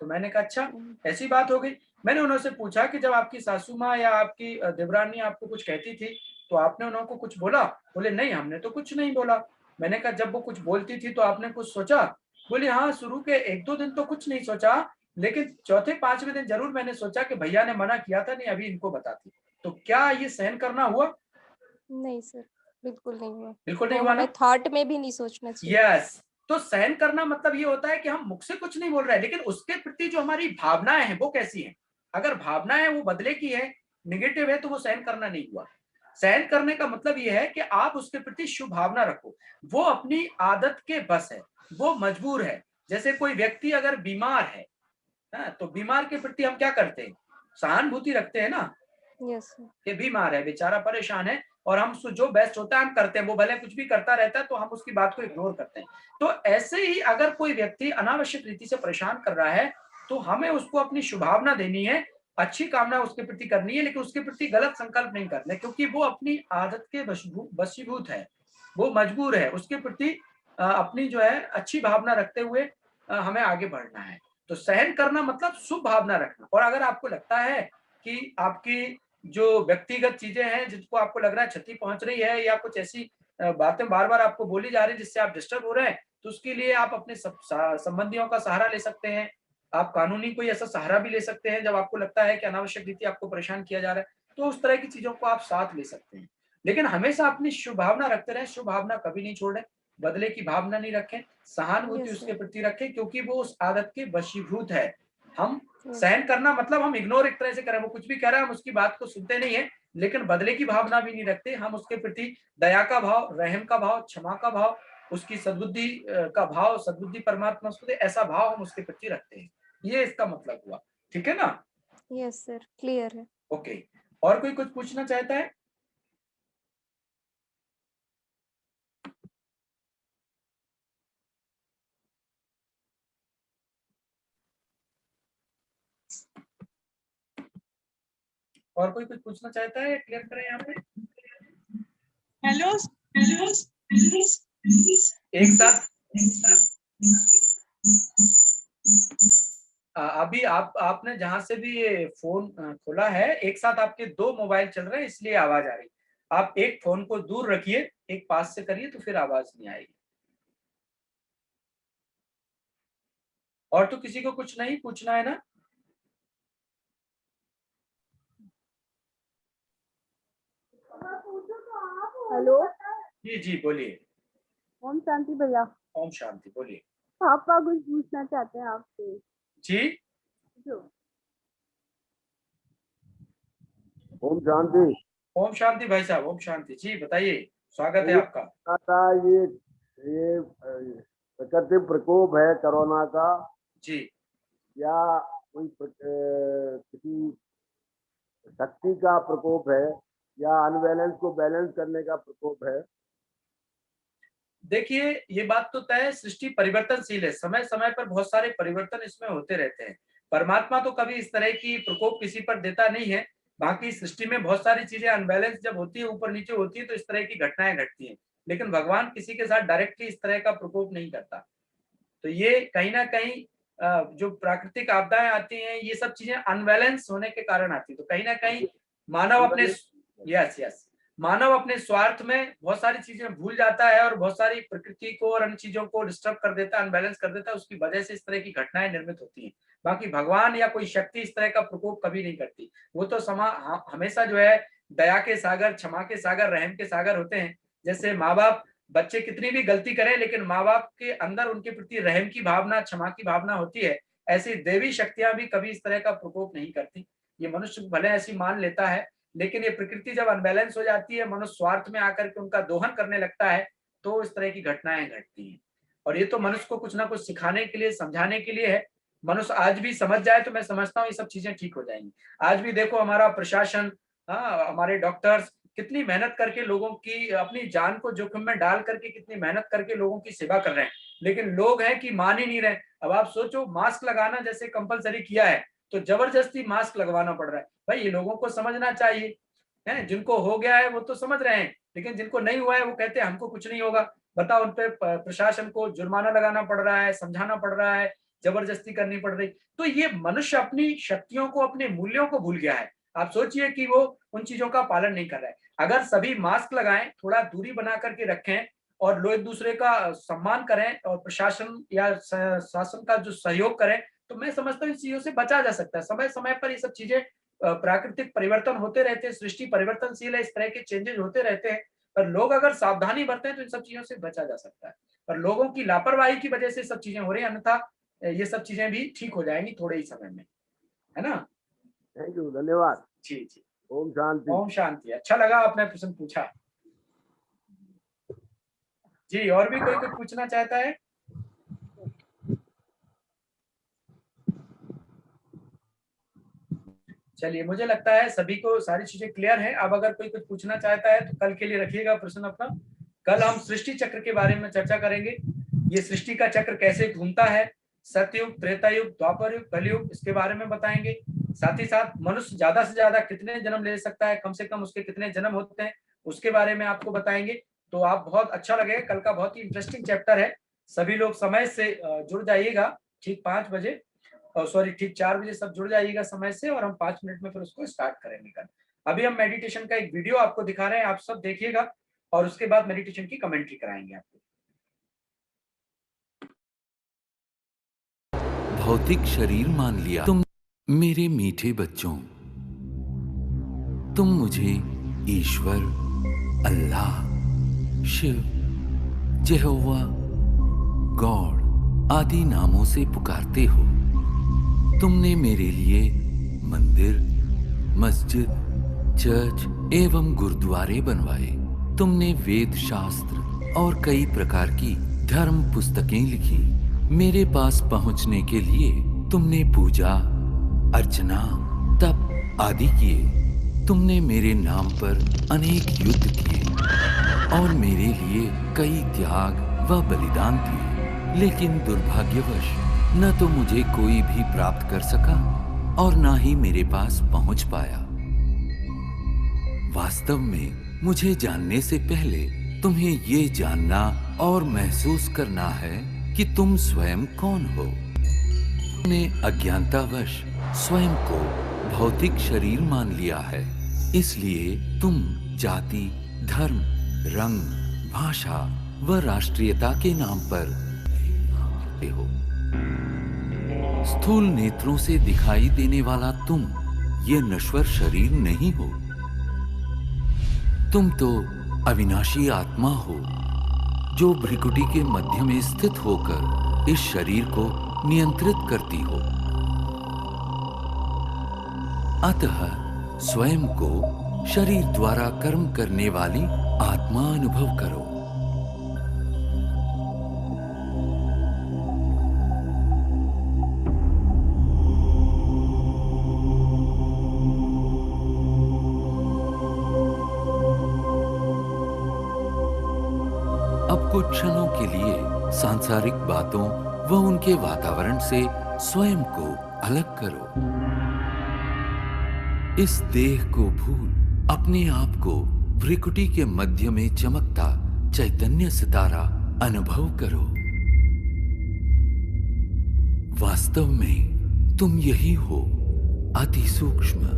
तो मैंने कहा अच्छा, ऐसी बात हो गई। मैंने उनसे पूछा कि जब आपकी सासू माँ या आपकी देवरानी आपको कुछ कहती थी, तो आपने उनको कुछ बोला? बोले नहीं, हमने तो कुछ नहीं बोला। मैंने कहा जब वो कुछ बोलती थी तो आपने कुछ सोचा? बोली हाँ, शुरू के 1-2 दिन तो कुछ नहीं सोचा, लेकिन चौथे 5वें दिन ज़रूर मैंने सोचा कि भैया ने मना किया था, नहीं अभी इनको बताती। तो क्या ये सहन करना हुआ? नहीं सर, बिल्कुल नहीं हुआ। बिल्कुल नहीं वो हुआ हमें ना? थॉट में भी नहीं सोचना चाहिए। यस। तो सहन करना मतलब ये होता है कि हम मुख से कुछ नहीं बोल रहे हैं, लेकिन उसके प्रति जो हमारी भावनाएं हैं वो कैसी हैं। अगर भावनाएं वो बदले की है, निगेटिव है, तो वो सहन करना नहीं हुआ। सहन करने का मतलब ये है कि आप उसके प्रति शुभ भावना रखो। वो अपनी आदत के बस है, वो मजबूर है। जैसे कोई व्यक्ति अगर बीमार है, तो बीमार के प्रति हम क्या करते हैं? सहानुभूति रखते हैं ना, यस सर। कि बीमार है, बेचारा परेशान है और हम जो बेस्ट होता है हम करते हैं। वो भले कुछ भी करता रहता है तो हम उसकी बात को इग्नोर करते हैं। तो ऐसे ही अगर कोई व्यक्ति अनावश्यक रीति से परेशान कर रहा है, तो हमें उसको अपनी शुभावना देनी है, अच्छी कामना उसके प्रति करनी है, लेकिन उसके प्रति गलत संकल्प नहीं करने, क्योंकि वो अपनी आदत के वशीभूत है, वो मजबूर है। उसके प्रति अपनी जो है अच्छी भावना रखते हुए हमें आगे बढ़ना है। तो सहन करना मतलब शुभ भावना रखना। और अगर आपको लगता है कि आपकी जो व्यक्तिगत चीजें हैं जिनको आपको लग रहा है क्षति पहुंच रही है या कुछ ऐसी बातें बार-बार आपको बोली जा रही है जिससे आप डिस्टर्ब हो रहे हैं, तो उसके लिए आप अपने संबंधियों का सहारा ले सकते हैं। आप कानूनी कोई ऐसा सहारा भी ले सकते हैं जब आपको लगता है कि अनावश्यक रीति आपको परेशान किया जा रहा है, तो उस तरह की चीजों को आप साथ ले सकते हैं। लेकिन हमेशा अपनी शुभ भावना रखते रहें, शुभ भावना कभी नहीं छोड़ें, बदले की भावना नहीं रखें, सहानुभूति यस उसके सर। प्रति रखें, क्योंकि वो उस आदत के वशीभूत है। हम यस। सहन करना मतलब हम इग्नोर एक तरह से करें, वो कुछ भी कह रहा है हम उसकी बात को सुनते नहीं है, लेकिन बदले की भावना भी नहीं रखते। हम उसके प्रति दया का भाव, रहम का भाव, क्षमा का भाव, उसकी सद्बुद्धि का भाव, सद्बुद्धि परमात्मा उसको दे, ऐसा भाव हम उसके प्रति रखते हैं। ये इसका मतलब हुआ। ठीक है ना? यस सर, क्लियर है। ओके। और कोई कुछ पूछना चाहता है? और कोई कुछ पूछना चाहता है? क्लियर करें यहाँ पे। हेलो हेलो, एक साथ अभी आपने जहां से भी ये फोन खोला है, एक साथ आपके 2 मोबाइल चल रहे हैं, इसलिए आवाज आ रही। आप एक फोन को दूर रखिए, एक पास से करिए तो फिर आवाज नहीं आएगी। और तो किसी को कुछ नहीं पूछना है ना? हेलो, जी जी बोलिए। ओम शांति भैया। ओम शांति, बोलिए। पापा कुछ पूछना चाहते हैं आपसे। जी जो ओम शांति। ओम शांति भाई साहब, ओम शांति जी, बताइए, स्वागत है ये आपका। था ये प्रकृति प्रकोप है कोरोना का, जी या कोई किसी शक्ति का प्रकोप है, या अनबैलेंस को बैलेंस करने का प्रकोप है? देखिए ये बात तो तय है, सृष्टि परिवर्तनशील है, समय समय पर बहुत सारे परिवर्तन इसमें होते रहते हैं। परमात्मा तो कभी इस तरह की प्रकोप किसी पर देता नहीं है। बाकी सृष्टि में बहुत सारी चीजें अनबैलेंस जब होती है, ऊपर नीचे होती है, तो इस तरह की घटनाएं घटती हैं, लेकिन भगवान किसी के साथ डायरेक्टली इस तरह का प्रकोप नहीं करता। तो ये कहीं ना कहीं जो प्राकृतिक आपदाएं आती हैं, ये सब चीजें अनबैलेंस होने के कारण आती है। तो कहीं ना कहीं मानव अपने मानव अपने स्वार्थ में बहुत सारी चीजें भूल जाता है और बहुत सारी प्रकृति को और अन्य चीजों को डिस्टर्ब कर देता है, अनबैलेंस कर देता है, उसकी वजह से इस तरह की घटनाएं निर्मित होती हैं। बाकी भगवान या कोई शक्ति इस तरह का प्रकोप कभी नहीं करती। वो तो हमेशा जो है दया के सागर, क्षमा के सागर, रहम के सागर होते हैं। जैसे माँ बाप, बच्चे कितनी भी गलती करें लेकिन माँ बाप के अंदर उनके प्रति रहम की भावना, क्षमा की भावना होती है, ऐसी देवी शक्तियां भी कभी इस तरह का प्रकोप नहीं करती। ये मनुष्य भले ऐसी मान लेता है, लेकिन ये प्रकृति जब अनबैलेंस हो जाती है, मनुष्य स्वार्थ में आकर के उनका दोहन करने लगता है, तो इस तरह की घटनाएं घटती हैं। और ये तो मनुष्य को कुछ ना कुछ सिखाने के लिए, समझाने के लिए है। मनुष्य आज भी समझ जाए तो मैं समझता हूँ ये सब चीजें ठीक हो जाएंगी। आज भी देखो हमारा प्रशासन, हमारे डॉक्टर्स कितनी मेहनत करके लोगों की, अपनी जान को जोखिम में डाल करके कितनी मेहनत करके लोगों की सेवा कर रहे हैं, लेकिन लोग हैं कि मान ही नहीं रहे। अब आप सोचो, मास्क लगाना जैसे कंपलसरी किया है तो जबरदस्ती मास्क लगवाना पड़ रहा है। भाई ये लोगों को समझना चाहिए है, जिनको हो गया है वो तो समझ रहे हैं, लेकिन जिनको नहीं हुआ है वो कहते हैं हमको कुछ नहीं होगा। बताओ, उन पे प्रशासन को जुर्माना लगाना पड़ रहा है, समझाना पड़ रहा है, जबरदस्ती करनी पड़ रही। तो ये मनुष्य अपनी शक्तियों को, अपने मूल्यों को भूल गया है। आप सोचिए कि वो उन चीजों का पालन नहीं कर रहा है। अगर सभी मास्क लगाएं, थोड़ा दूरी बना करके रखें और लोग एक दूसरे का सम्मान करें और प्रशासन या शासन का जो सहयोग करें, तो मैं समझता हूँ इन चीजों से बचा जा सकता है। समय समय पर ये सब चीजें, प्राकृतिक परिवर्तन होते रहते हैं, सृष्टि परिवर्तनशील है, इस तरह के चेंजेस होते रहते हैं, पर लोग अगर सावधानी बरतें तो इन सब चीजों से बचा जा सकता है। पर लोगों की लापरवाही की वजह से सब चीजें हो रही हैं, अन्यथा ये सब चीजें भी ठीक हो जाएंगी थोड़े ही समय में, है ना। थैंक यू, धन्यवाद। जी जी, ओम शांति। ओम शांति। अच्छा लगा आपने प्रश्न पूछा जी। और भी कोई कुछ पूछना चाहता है? चलिए, मुझे लगता है सभी को सारी चीजें क्लियर हैं। अब अगर कोई कुछ पूछना चाहता है तो कल के लिए रखिएगा प्रश्न अपना। कल हम सृष्टि चक्र के बारे में चर्चा करेंगे। ये सृष्टि का चक्र कैसे घूमता है, सतयुग, त्रेता युग, द्वापर युग, कलयुग, इसके बारे में बताएंगे। साथ ही साथ मनुष्य ज्यादा से ज्यादा कितने जन्म ले सकता है, कम से कम उसके कितने जन्म होते हैं, उसके बारे में आपको बताएंगे। तो आप बहुत अच्छा लगेगा, कल का बहुत ही इंटरेस्टिंग चैप्टर है। सभी लोग समय से जुड़ जाइएगा, ठीक 5 बजे, सॉरी ठीक 4 बजे सब जुड़ जाइएगा समय से, और हम 5 मिनट में फिर उसको स्टार्ट करेंगे कल। अभी हम मेडिटेशन का एक वीडियो आपको दिखा रहे हैं, आप सब देखिएगा, और उसके बाद मेडिटेशन की कमेंट्री कराएंगे आपको। भौतिक शरीर मान लिया तुम मेरे मीठे बच्चों, तुम मुझे ईश्वर, अल्लाह, शिव, यहोवा, गॉड आदि नामों से पुकारते हो। तुमने मेरे लिए मंदिर, मस्जिद, चर्च एवं गुरुद्वारे बनवाए। तुमने वेद शास्त्र और कई प्रकार की धर्म पुस्तकें लिखी। मेरे पास पहुंचने के लिए तुमने पूजा, अर्चना, तप आदि किए। तुमने मेरे नाम पर अनेक युद्ध किए और मेरे लिए कई त्याग व बलिदान दिए, लेकिन दुर्भाग्यवश न तो मुझे कोई भी प्राप्त कर सका और न ही मेरे पास पहुंच पाया। वास्तव में मुझे जानने से पहले तुम्हें ये जानना और महसूस करना है कि तुम स्वयं कौन हो। तुमने अज्ञानतावश स्वयं को भौतिक शरीर मान लिया है, इसलिए तुम जाति, धर्म, रंग, भाषा व राष्ट्रीयता के नाम पर हो। स्थूल नेत्रों से दिखाई देने वाला तुम ये नश्वर शरीर नहीं हो। तुम तो अविनाशी आत्मा हो, जो भ्रिकुटी के मध्य में स्थित होकर इस शरीर को नियंत्रित करती हो। अतः स्वयं को शरीर द्वारा कर्म करने वाली आत्मा अनुभव करो। अब कुछ क्षणों के लिए सांसारिक बातों व उनके वातावरण से स्वयं को अलग करो। इस देह को भूल अपने आप को भ्रिकुटी के मध्य में चमकता चैतन्य सितारा अनुभव करो। वास्तव में तुम यही हो, अति सूक्ष्म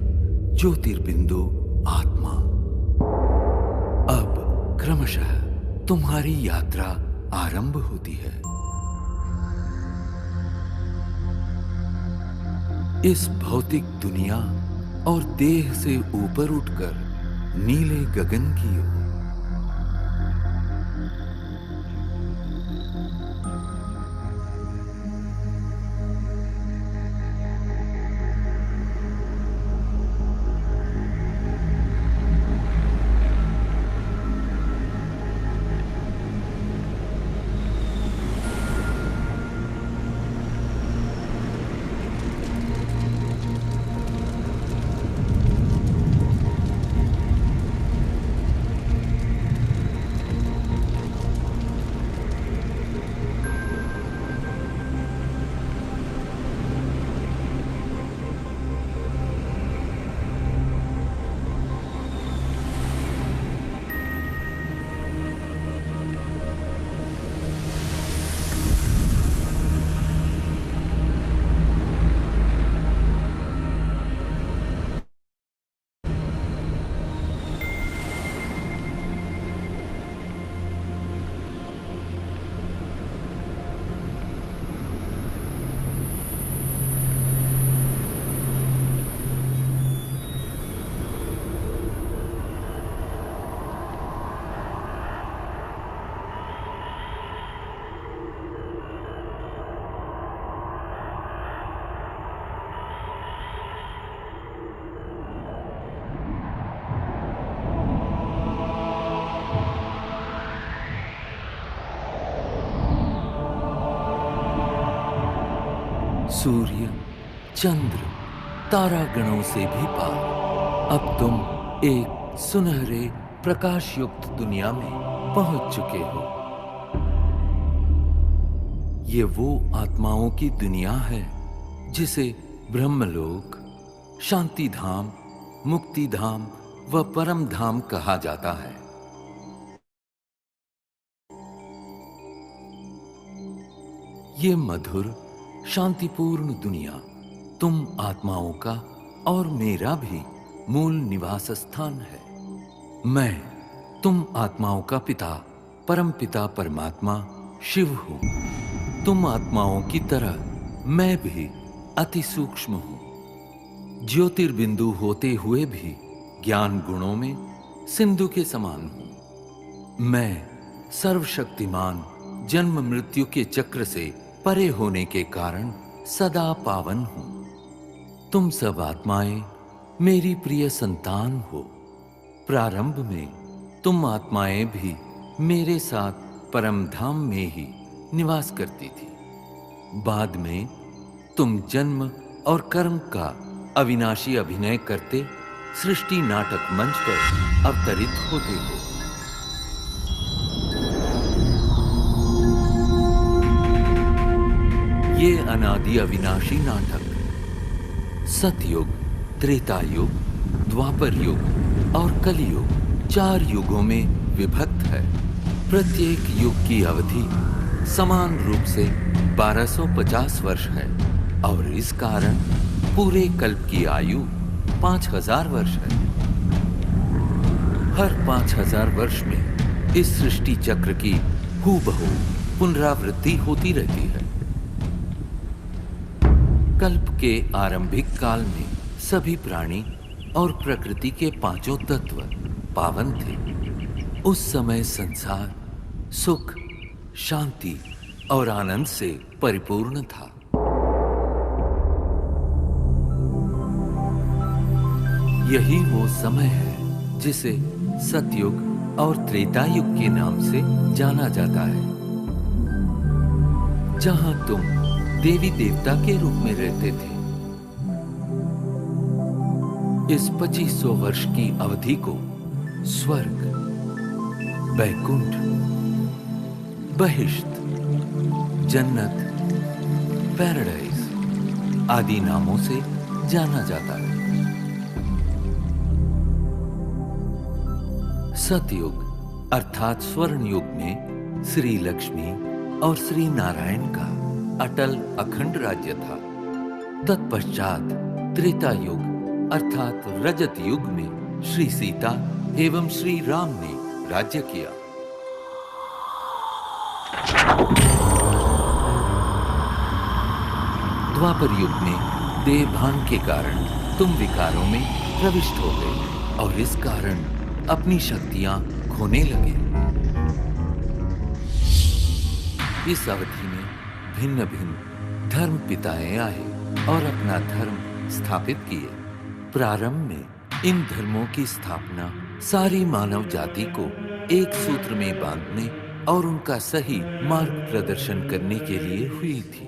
ज्योतिर्बिंदु आत्मा। अब क्रमशः तुम्हारी यात्रा आरंभ होती है। इस भौतिक दुनिया और देह से ऊपर उठकर नीले गगन की ओर। सूर्य, चंद्र, तारागणों से भी पार अब तुम एक सुनहरे प्रकाश युक्त दुनिया में पहुंच चुके हो। ये वो आत्माओं की दुनिया है जिसे ब्रह्मलोक, शांति धाम, मुक्ति धाम व परम धाम कहा जाता है। ये मधुर शांतिपूर्ण दुनिया तुम आत्माओं का और मेरा भी मूल निवास स्थान है। मैं तुम आत्माओं का पिता, परम पिता परमात्मा शिव हूं। तुम आत्माओं की तरह मैं भी अति सूक्ष्म हूं। ज्योतिर्बिंदु होते हुए भी ज्ञान गुणों में सिंधु के समान हूं। मैं सर्वशक्तिमान जन्म मृत्यु के चक्र से परे होने के कारण सदा पावन हूं। तुम सब आत्माएं मेरी प्रिय संतान हो। प्रारंभ में तुम आत्माएं भी मेरे साथ परम धाम में ही निवास करती थी। बाद में तुम जन्म और कर्म का अविनाशी अभिनय करते सृष्टि नाटक मंच पर अवतरित होते हो। ये अनादि अविनाशी नाटक सतयुग, त्रेता युग, द्वापर युग और कलियुग 4 युगों में विभक्त है। प्रत्येक युग की अवधि समान रूप से 1250 वर्ष है और इस कारण पूरे कल्प की आयु 5000 वर्ष है। हर 5000 वर्ष में इस सृष्टि चक्र की हूबहू पुनरावृत्ति होती रहती है। कल्प के आरंभिक काल में सभी प्राणी और प्रकृति के 5 तत्व पावन थे। उस समय संसार सुख, शांति और आनंद से परिपूर्ण था। यही वो समय है जिसे सतयुग और त्रेता युग के नाम से जाना जाता है, जहां तुम देवी देवता के रूप में रहते थे। इस 2500 वर्ष की अवधि को स्वर्ग, वैकुंठ, बहिश्त, जन्नत, पैराडाइज आदि नामों से जाना जाता है। सतयुग अर्थात स्वर्ण युग में श्री लक्ष्मी और श्री नारायण का अटल अखंड राज्य था। तत्पश्चात त्रेता युग अर्थात रजत युग में श्री सीता एवं श्री राम ने राज्य किया। द्वापर युग में देहभान के कारण तुम विकारों में प्रविष्ट हो गए और इस कारण अपनी शक्तियां खोने लगे। इस अवधि में भिन्न भिन्न धर्म पिताएं आए और अपना धर्म स्थापित किए। प्रारंभ में इन धर्मों की स्थापना सारी मानव जाति को एक सूत्र में बांधने और उनका सही मार्ग प्रदर्शन करने के लिए हुई थी।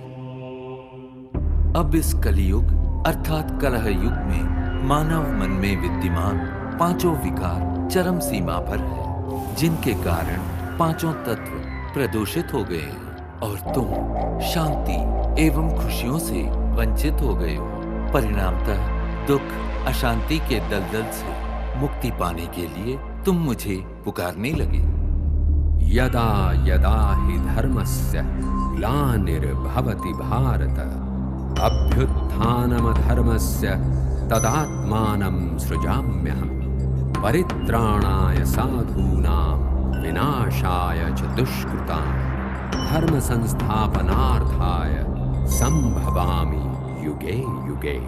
अब इस कलियुग अर्थात कलह युग में मानव मन में विद्यमान पांचों विकार चरम सीमा पर है, जिनके कारण पांचों तत्व प्रदूषित हो गए हैं और तुम शांति एवं खुशियों से वंचित हो गए हो। परिणामतः दुख अशांति के दलदल से मुक्ति पाने के लिए तुम मुझे पुकारने लगे। यदा यदा हि धर्मस्य ग्लानिर्भवति भारत अभ्युत्थानमधर्मस्य तदात्मानं सृजाम्यहम् परित्राणाय साधूनां विनाशाय च दुष्कृतां धर्म संस्थापनार्थाय संभवामि युगे युगे।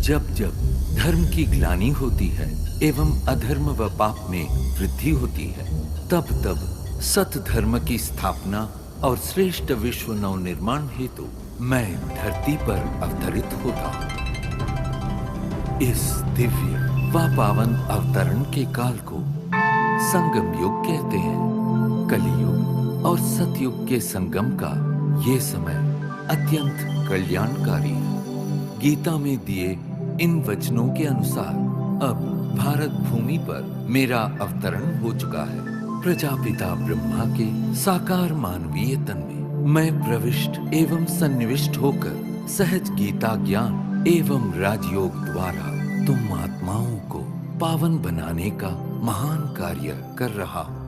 जब जब धर्म की ग्लानि होती है एवं अधर्म व पाप में वृद्धि होती है, तब तब सत धर्म की स्थापना और श्रेष्ठ विश्व नवनिर्माण हेतु मैं धरती पर अवतरित होता हूँ। इस दिव्य व पावन अवतरण के काल को संगम युग कहते हैं। कलियुग और सतयुग के संगम का ये समय अत्यंत कल्याणकारी है। गीता में दिए इन वचनों के अनुसार अब भारत भूमि पर मेरा अवतरण हो चुका है। प्रजापिता ब्रह्मा के साकार मानवीय तन में मैं प्रविष्ट एवं सन्निविष्ट होकर सहज गीता ज्ञान एवं राजयोग द्वारा तुम आत्माओं को पावन बनाने का महान कार्य कर रहा हूं।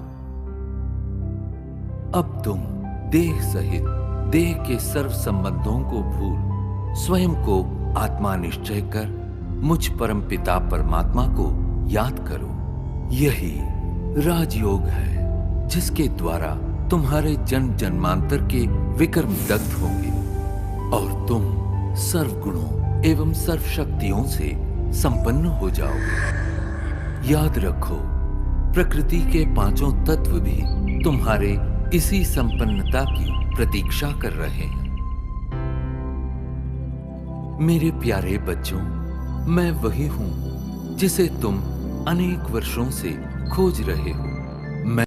अब तुम देह सहित देह के सर्व संबंधों को भूल स्वयं को आत्मा निश्चय कर मुझ परम पिता परमात्मा को याद करो। यही राजयोग है जिसके द्वारा तुम्हारे जन्म जन्मांतर के विकर्म दग्ध होंगे और तुम सर्व गुणों एवं सर्व शक्तियों से संपन्न हो जाओगे। याद रखो, प्रकृति के पांचों तत्व भी तुम्हारे इसी संपन्नता की प्रतीक्षा कर रहे हैं। मेरे प्यारे बच्चों, मैं वही हूं जिसे तुम अनेक वर्षों से खोज रहे हो। मैं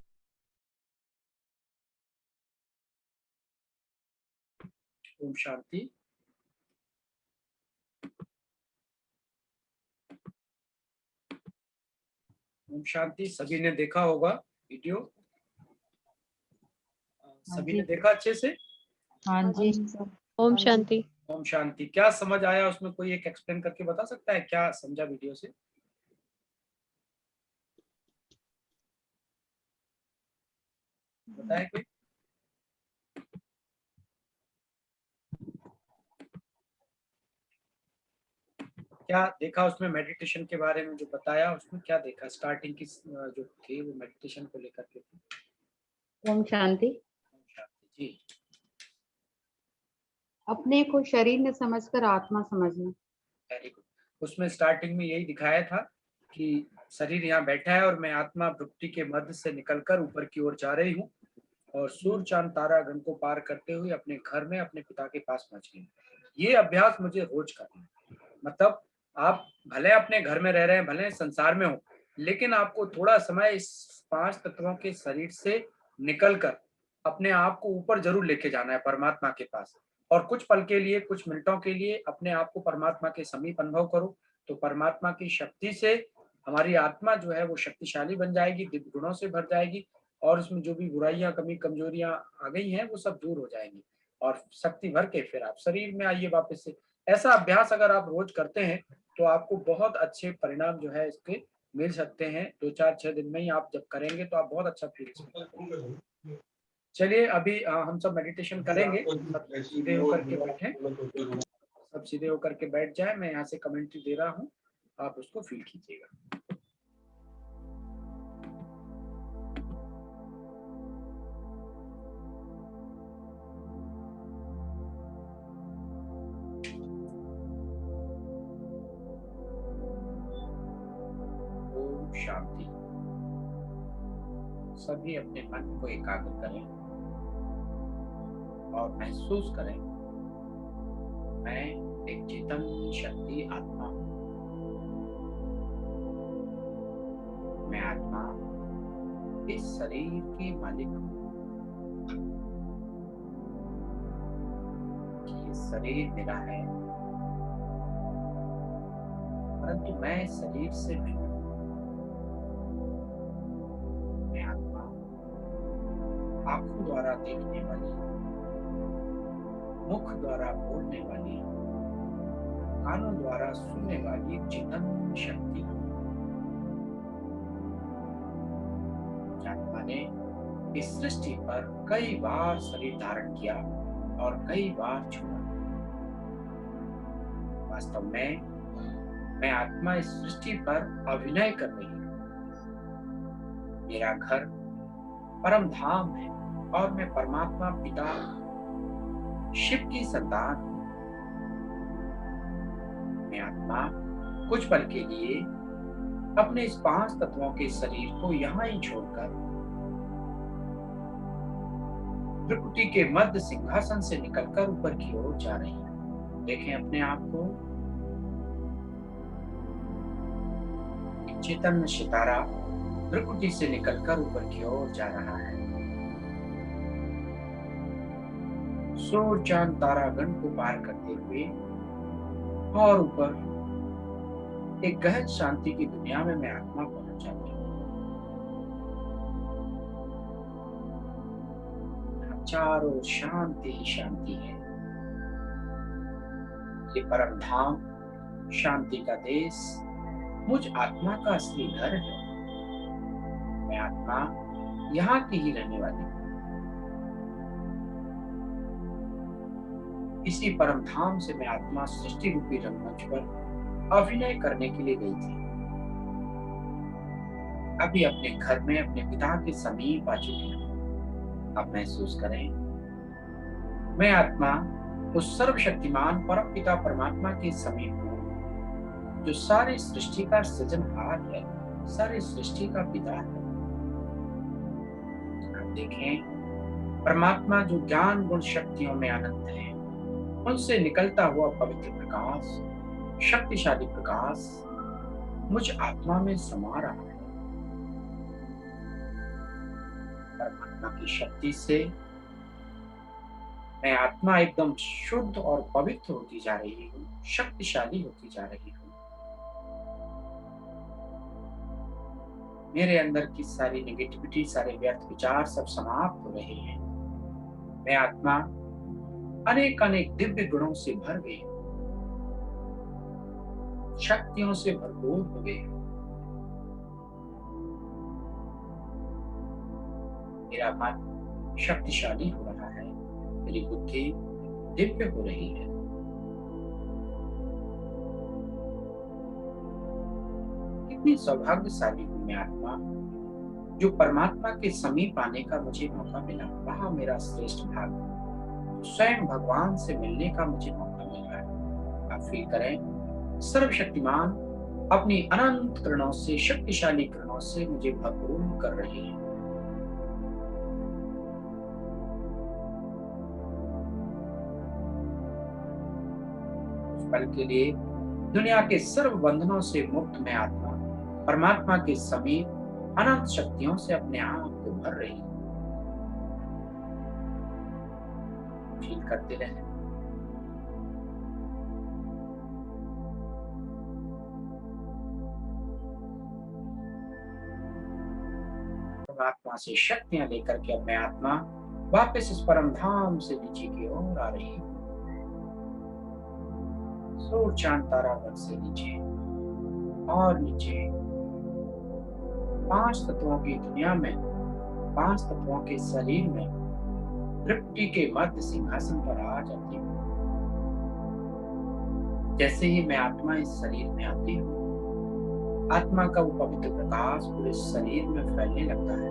ओम शांति। ओम शांति। सभी ने देखा होगा वीडियो? सभी ने देखा अच्छे से? हाँ जी। ओम शांति। ओम शांति। क्या समझ आया उसमें? कोई एक एक्सप्लेन करके बता सकता है क्या समझा वीडियो से? बताए कोई? क्या देखा उसमें? मेडिटेशन के बारे में जो बताया उसमें क्या देखा? स्टार्टिंग की जो थी वो मेडिटेशन को लेकर के थी। ओम शांति। ओम शांति जी। अपने को शरीर न समझकर आत्मा समझना। Very good. उसमें स्टार्टिंग में यही दिखाया था कि शरीर यहाँ बैठा है और मैं आत्मा भ्रुकुटी के मध्य से निकलकर ऊपर की ओर जा रही हूँ और सूर्य चांद तारा गण को पार करते हुए अपने घर में अपने पिता के पास पहुंच गई। ये अभ्यास मुझे रोज करना है। मतलब आप भले अपने घर में रह रहे हैं, भले संसार में हो, लेकिन आपको थोड़ा समय इस पांच तत्वों के शरीर से निकलकर अपने आप को ऊपर जरूर लेके जाना है परमात्मा के पास। और कुछ पल के लिए, कुछ मिनटों के लिए अपने आप को परमात्मा के समीप अनुभव करो, तो परमात्मा की शक्ति से हमारी आत्मा जो है वो शक्तिशाली बन जाएगी, दिव्य गुणों से भर जाएगी और इसमें जो भी बुराइयां, कमी, कमजोरियां आ गई हैं वो सब दूर हो जाएंगी और शक्ति भर के फिर आप शरीर में आइए वापस से। ऐसा अभ्यास अगर आप रोज करते हैं तो आपको बहुत अच्छे परिणाम जो है इसके मिल सकते हैं। 2-4-6 दिन में ही आप जब करेंगे तो आप बहुत अच्छा फील करेंगे। चलिए अभी हम सब मेडिटेशन करेंगे। सब सीधे होकर के बैठे, सब सीधे होकर के बैठ जाए। मैं यहाँ से कमेंट्री दे रहा हूँ, आप उसको फील कीजिएगा। ओम शांति। सभी अपने मन को एकाग्र करें और महसूस करें मैं एक चेतन शक्ति आत्मा हूं। मैं आत्मा इस शरीर की मालिक हूं। ये शरीर मेरा है परंतु मैं शरीर से भिन्न हूं। मैं आत्मा आंखों द्वारा देखने वाली, मुख द्वारा बोलने वाली, कानों द्वारा सुनने वाली चेतन शक्ति। आत्मा ने इस सृष्टि पर कई बार शरीर धारण किया और कई बार छोड़ा। वास्तव में मैं आत्मा इस सृष्टि पर अभिनय कर रही हूँ। मेरा घर परम धाम है और मैं परमात्मा पिता शिव की संतान हूं। मैं आत्मा कुछ पल के लिए अपने इस 5 तत्वों के शरीर को यहाँ ही छोड़कर त्रिपुटी के मध्य सिंहासन से निकलकर ऊपर की ओर जा रही हूं। देखें अपने आप को। चेतन सितारा त्रिपुटी से निकलकर ऊपर की ओर जा रहा है। सूर्य चांद तारागण को पार करते हुए और ऊपर एक गहन शांति की दुनिया में मैं आत्मा पहुंच जाती हूँ। चारों शांति ही शांति है। ये परम धाम, शांति का देश मुझ आत्मा का असली घर है। मैं आत्मा यहाँ की ही रहने वाली हूँ। इसी परम धाम से मैं आत्मा सृष्टि रूपी रंगमंच पर अभिनय करने के लिए गई थी। अभी अपने घर में अपने पिता के समीप आ चुकी हूँ। अब महसूस करें मैं आत्मा उस सर्वशक्तिमान परम पिता परमात्मा के समीप हूँ जो सारी सृष्टि का सृजनहार है, सारी सृष्टि का पिता है। आप देखें परमात्मा जो ज्ञान गुण शक्तियों में अनंत है, उनसे निकलता हुआ पवित्र प्रकाश, शक्तिशाली प्रकाश मुझ आत्मा में समा रहा है। परमात्मा की शक्ति से मैं आत्मा एकदम शुद्ध और पवित्र होती जा रही हूँ, शक्तिशाली होती जा रही हूँ। मेरे अंदर की सारी नेगेटिविटी, सारे व्यर्थ विचार सब समाप्त हो रहे हैं। मैं आत्मा अनेक अनेक दिव्य गुणों से भर गई, शक्तियों से भरपूर हो गई। मेरा मन शक्तिशाली हो रहा है, मेरी बुद्धि दिव्य हो रही है। कितनी सौभाग्यशाली हूं मैं आत्मा जो परमात्मा के समीप आने का मुझे मौका मिला। वह मेरा श्रेष्ठ भाग्य, स्वयं भगवान से मिलने का मुझे मौका मिल रहा है। आप फील करें सर्वशक्तिमान अपनी अनंत किरणों से, शक्तिशाली किरणों से मुझे भरपूर कर रहे हैं। उस पल के लिए दुनिया के सर्व बंधनों से मुक्त मैं आत्मा परमात्मा के समीप अनंत शक्तियों से अपने आप को भर रही है। फील करते रहें। परमात्मा से शक्तियां लेकर के अब मैं आत्मा वापस इस परम धाम से नीचे की ओर आ रही हूँ। सूर्य चांद तारा वन से नीचे और नीचे 5 तत्वों की दुनिया में, 5 तत्वों के शरीर में तृप्ति के मध्य सिंहासन पर आ जाती हूँ। जैसे ही मैं आत्मा इस शरीर में आती हूँ, आत्मा का वो पवित्र प्रकाश पूरे शरीर में फैलने लगता है।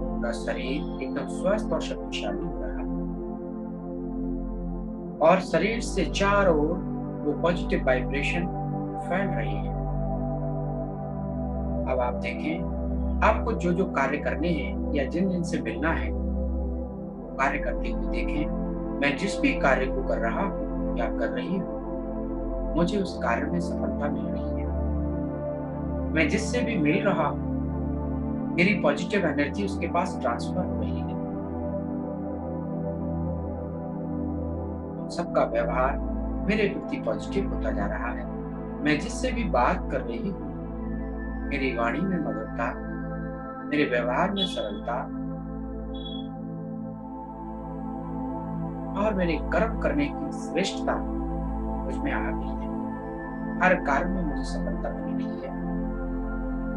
पूरा शरीर एकदम स्वस्थ और शक्तिशाली हो रहा है और शरीर से चारों ओर वो पॉजिटिव वाइब्रेशन फैल रही है। अब आप देखें, आपको जो जो कार्य करने हैं या जिन जिन से मिलना है वो कार्य करते हुए देखें। मैं जिस भी कार्य को कर रहा हूँ या कर रही हूँ, मुझे उस कार्य में सफलता मिल रही है। मैं जिससे भी मिल रहा हूँ, मेरी पॉजिटिव एनर्जी उसके पास ट्रांसफर हो रही है। सबका व्यवहार मेरे प्रति पॉजिटिव होता जा रहा है। मैं जिससे भी बात कर रही हूँ, मेरी वाणी में मधुरता, मेरे व्यवहार में सरलता और मेरे कर्म करने की श्रेष्ठता मुझ में आ गई है। हर कार्य में मुझे सफलता मिल रही है।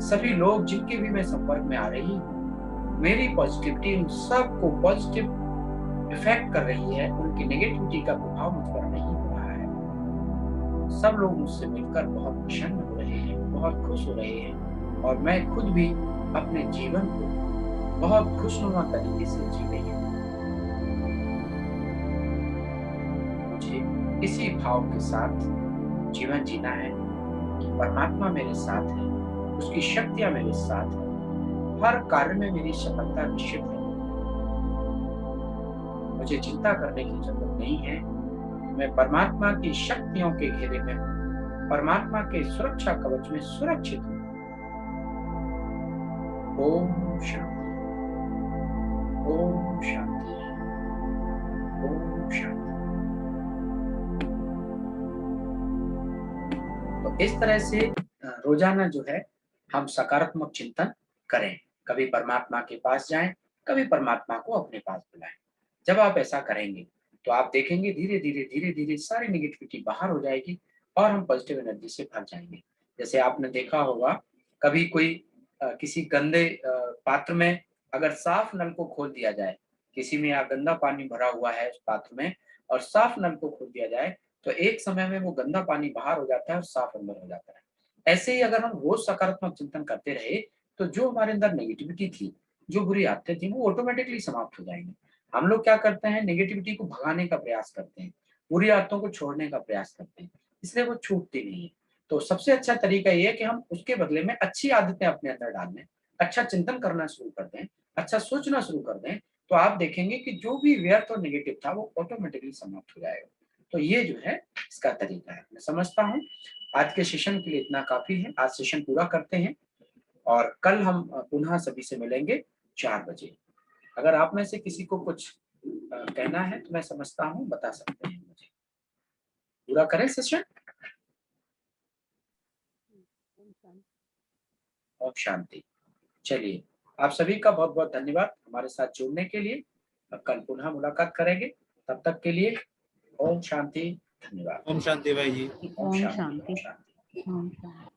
सभी लोग जिनके भी मैं संपर्क में आ रही हूँ, मेरी पॉजिटिविटी उन सबको पॉजिटिव इफेक्ट कर रही है। उनकी नेगेटिविटी का प्रभाव मुझ पर नहीं हो रहा है। सब लोग मुझसे मिलकर बहुत प्रसन्न हो रहे हैं, बहुत खुश हो रहे हैं और मैं खुद भी अपने जीवन को बहुत खुशनुमा तरीके से जी रही हूँ। मुझे इसी भाव के साथ जीवन जीना है कि परमात्मा मेरे साथ है, उसकी शक्तियां मेरे साथ है, हर कार्य में मेरी सफलता निश्चित है। मुझे चिंता करने की जरूरत नहीं है। मैं परमात्मा की शक्तियों के घेरे में हूँ, परमात्मा के सुरक्षा कवच में सुरक्षित हूँ। ओम शांति, ओम शांति, ओम शांति। तो इस तरह से रोजाना जो है हम सकारात्मक चिंतन करें। कभी परमात्मा के पास जाएं, कभी परमात्मा को अपने पास बुलाएं। जब आप ऐसा करेंगे तो आप देखेंगे धीरे धीरे सारी नेगेटिविटी बाहर हो जाएगी और हम पॉजिटिव एनर्जी से भर जाएंगे। जैसे आपने देखा होगा, कभी कोई किसी गंदे पात्र में अगर साफ नल को खोल दिया जाए, किसी में गंदा पानी भरा हुआ है उस पात्र में और साफ नल को खोल दिया जाए, तो एक समय में वो गंदा पानी बाहर हो जाता है और साफ अंदर हो जाता है। ऐसे ही अगर हम रोज सकारात्मक चिंतन करते रहे तो जो हमारे अंदर नेगेटिविटी थी, जो बुरी आदतें थी, वो ऑटोमेटिकली समाप्त हो जाएंगी। हम लोग क्या करते हैं, नेगेटिविटी को भगाने का प्रयास करते हैं, बुरी आदतों को छोड़ने का प्रयास करते हैं, इसलिए वो छूटती नहीं है। तो सबसे अच्छा तरीका ये है कि हम उसके बदले में अच्छी आदतें अपने अंदर डाल दें, अच्छा चिंतन करना शुरू कर दें, अच्छा सोचना शुरू कर दें, तो आप देखेंगे कि जो भी व्यर्थ और नेगेटिव था वो ऑटोमेटिकली समाप्त हो जाएगा। तो ये जो है इसका तरीका है। मैं समझता हूँ आज के सेशन के लिए इतना काफी है। आज सेशन पूरा करते हैं और कल हम पुनः सभी से मिलेंगे 4 बजे। अगर आप में से किसी को कुछ कहना है तो मैं समझता हूँ बता सकते हैं मुझे। पूरा करें सेशन। ओम शांति। चलिए, आप सभी का बहुत बहुत धन्यवाद हमारे साथ जुड़ने के लिए। कल पुनः मुलाकात करेंगे, तब तक के लिए ओम शांति। धन्यवाद। ओम शांति भाई जी। ओम शांति। ओम शांति।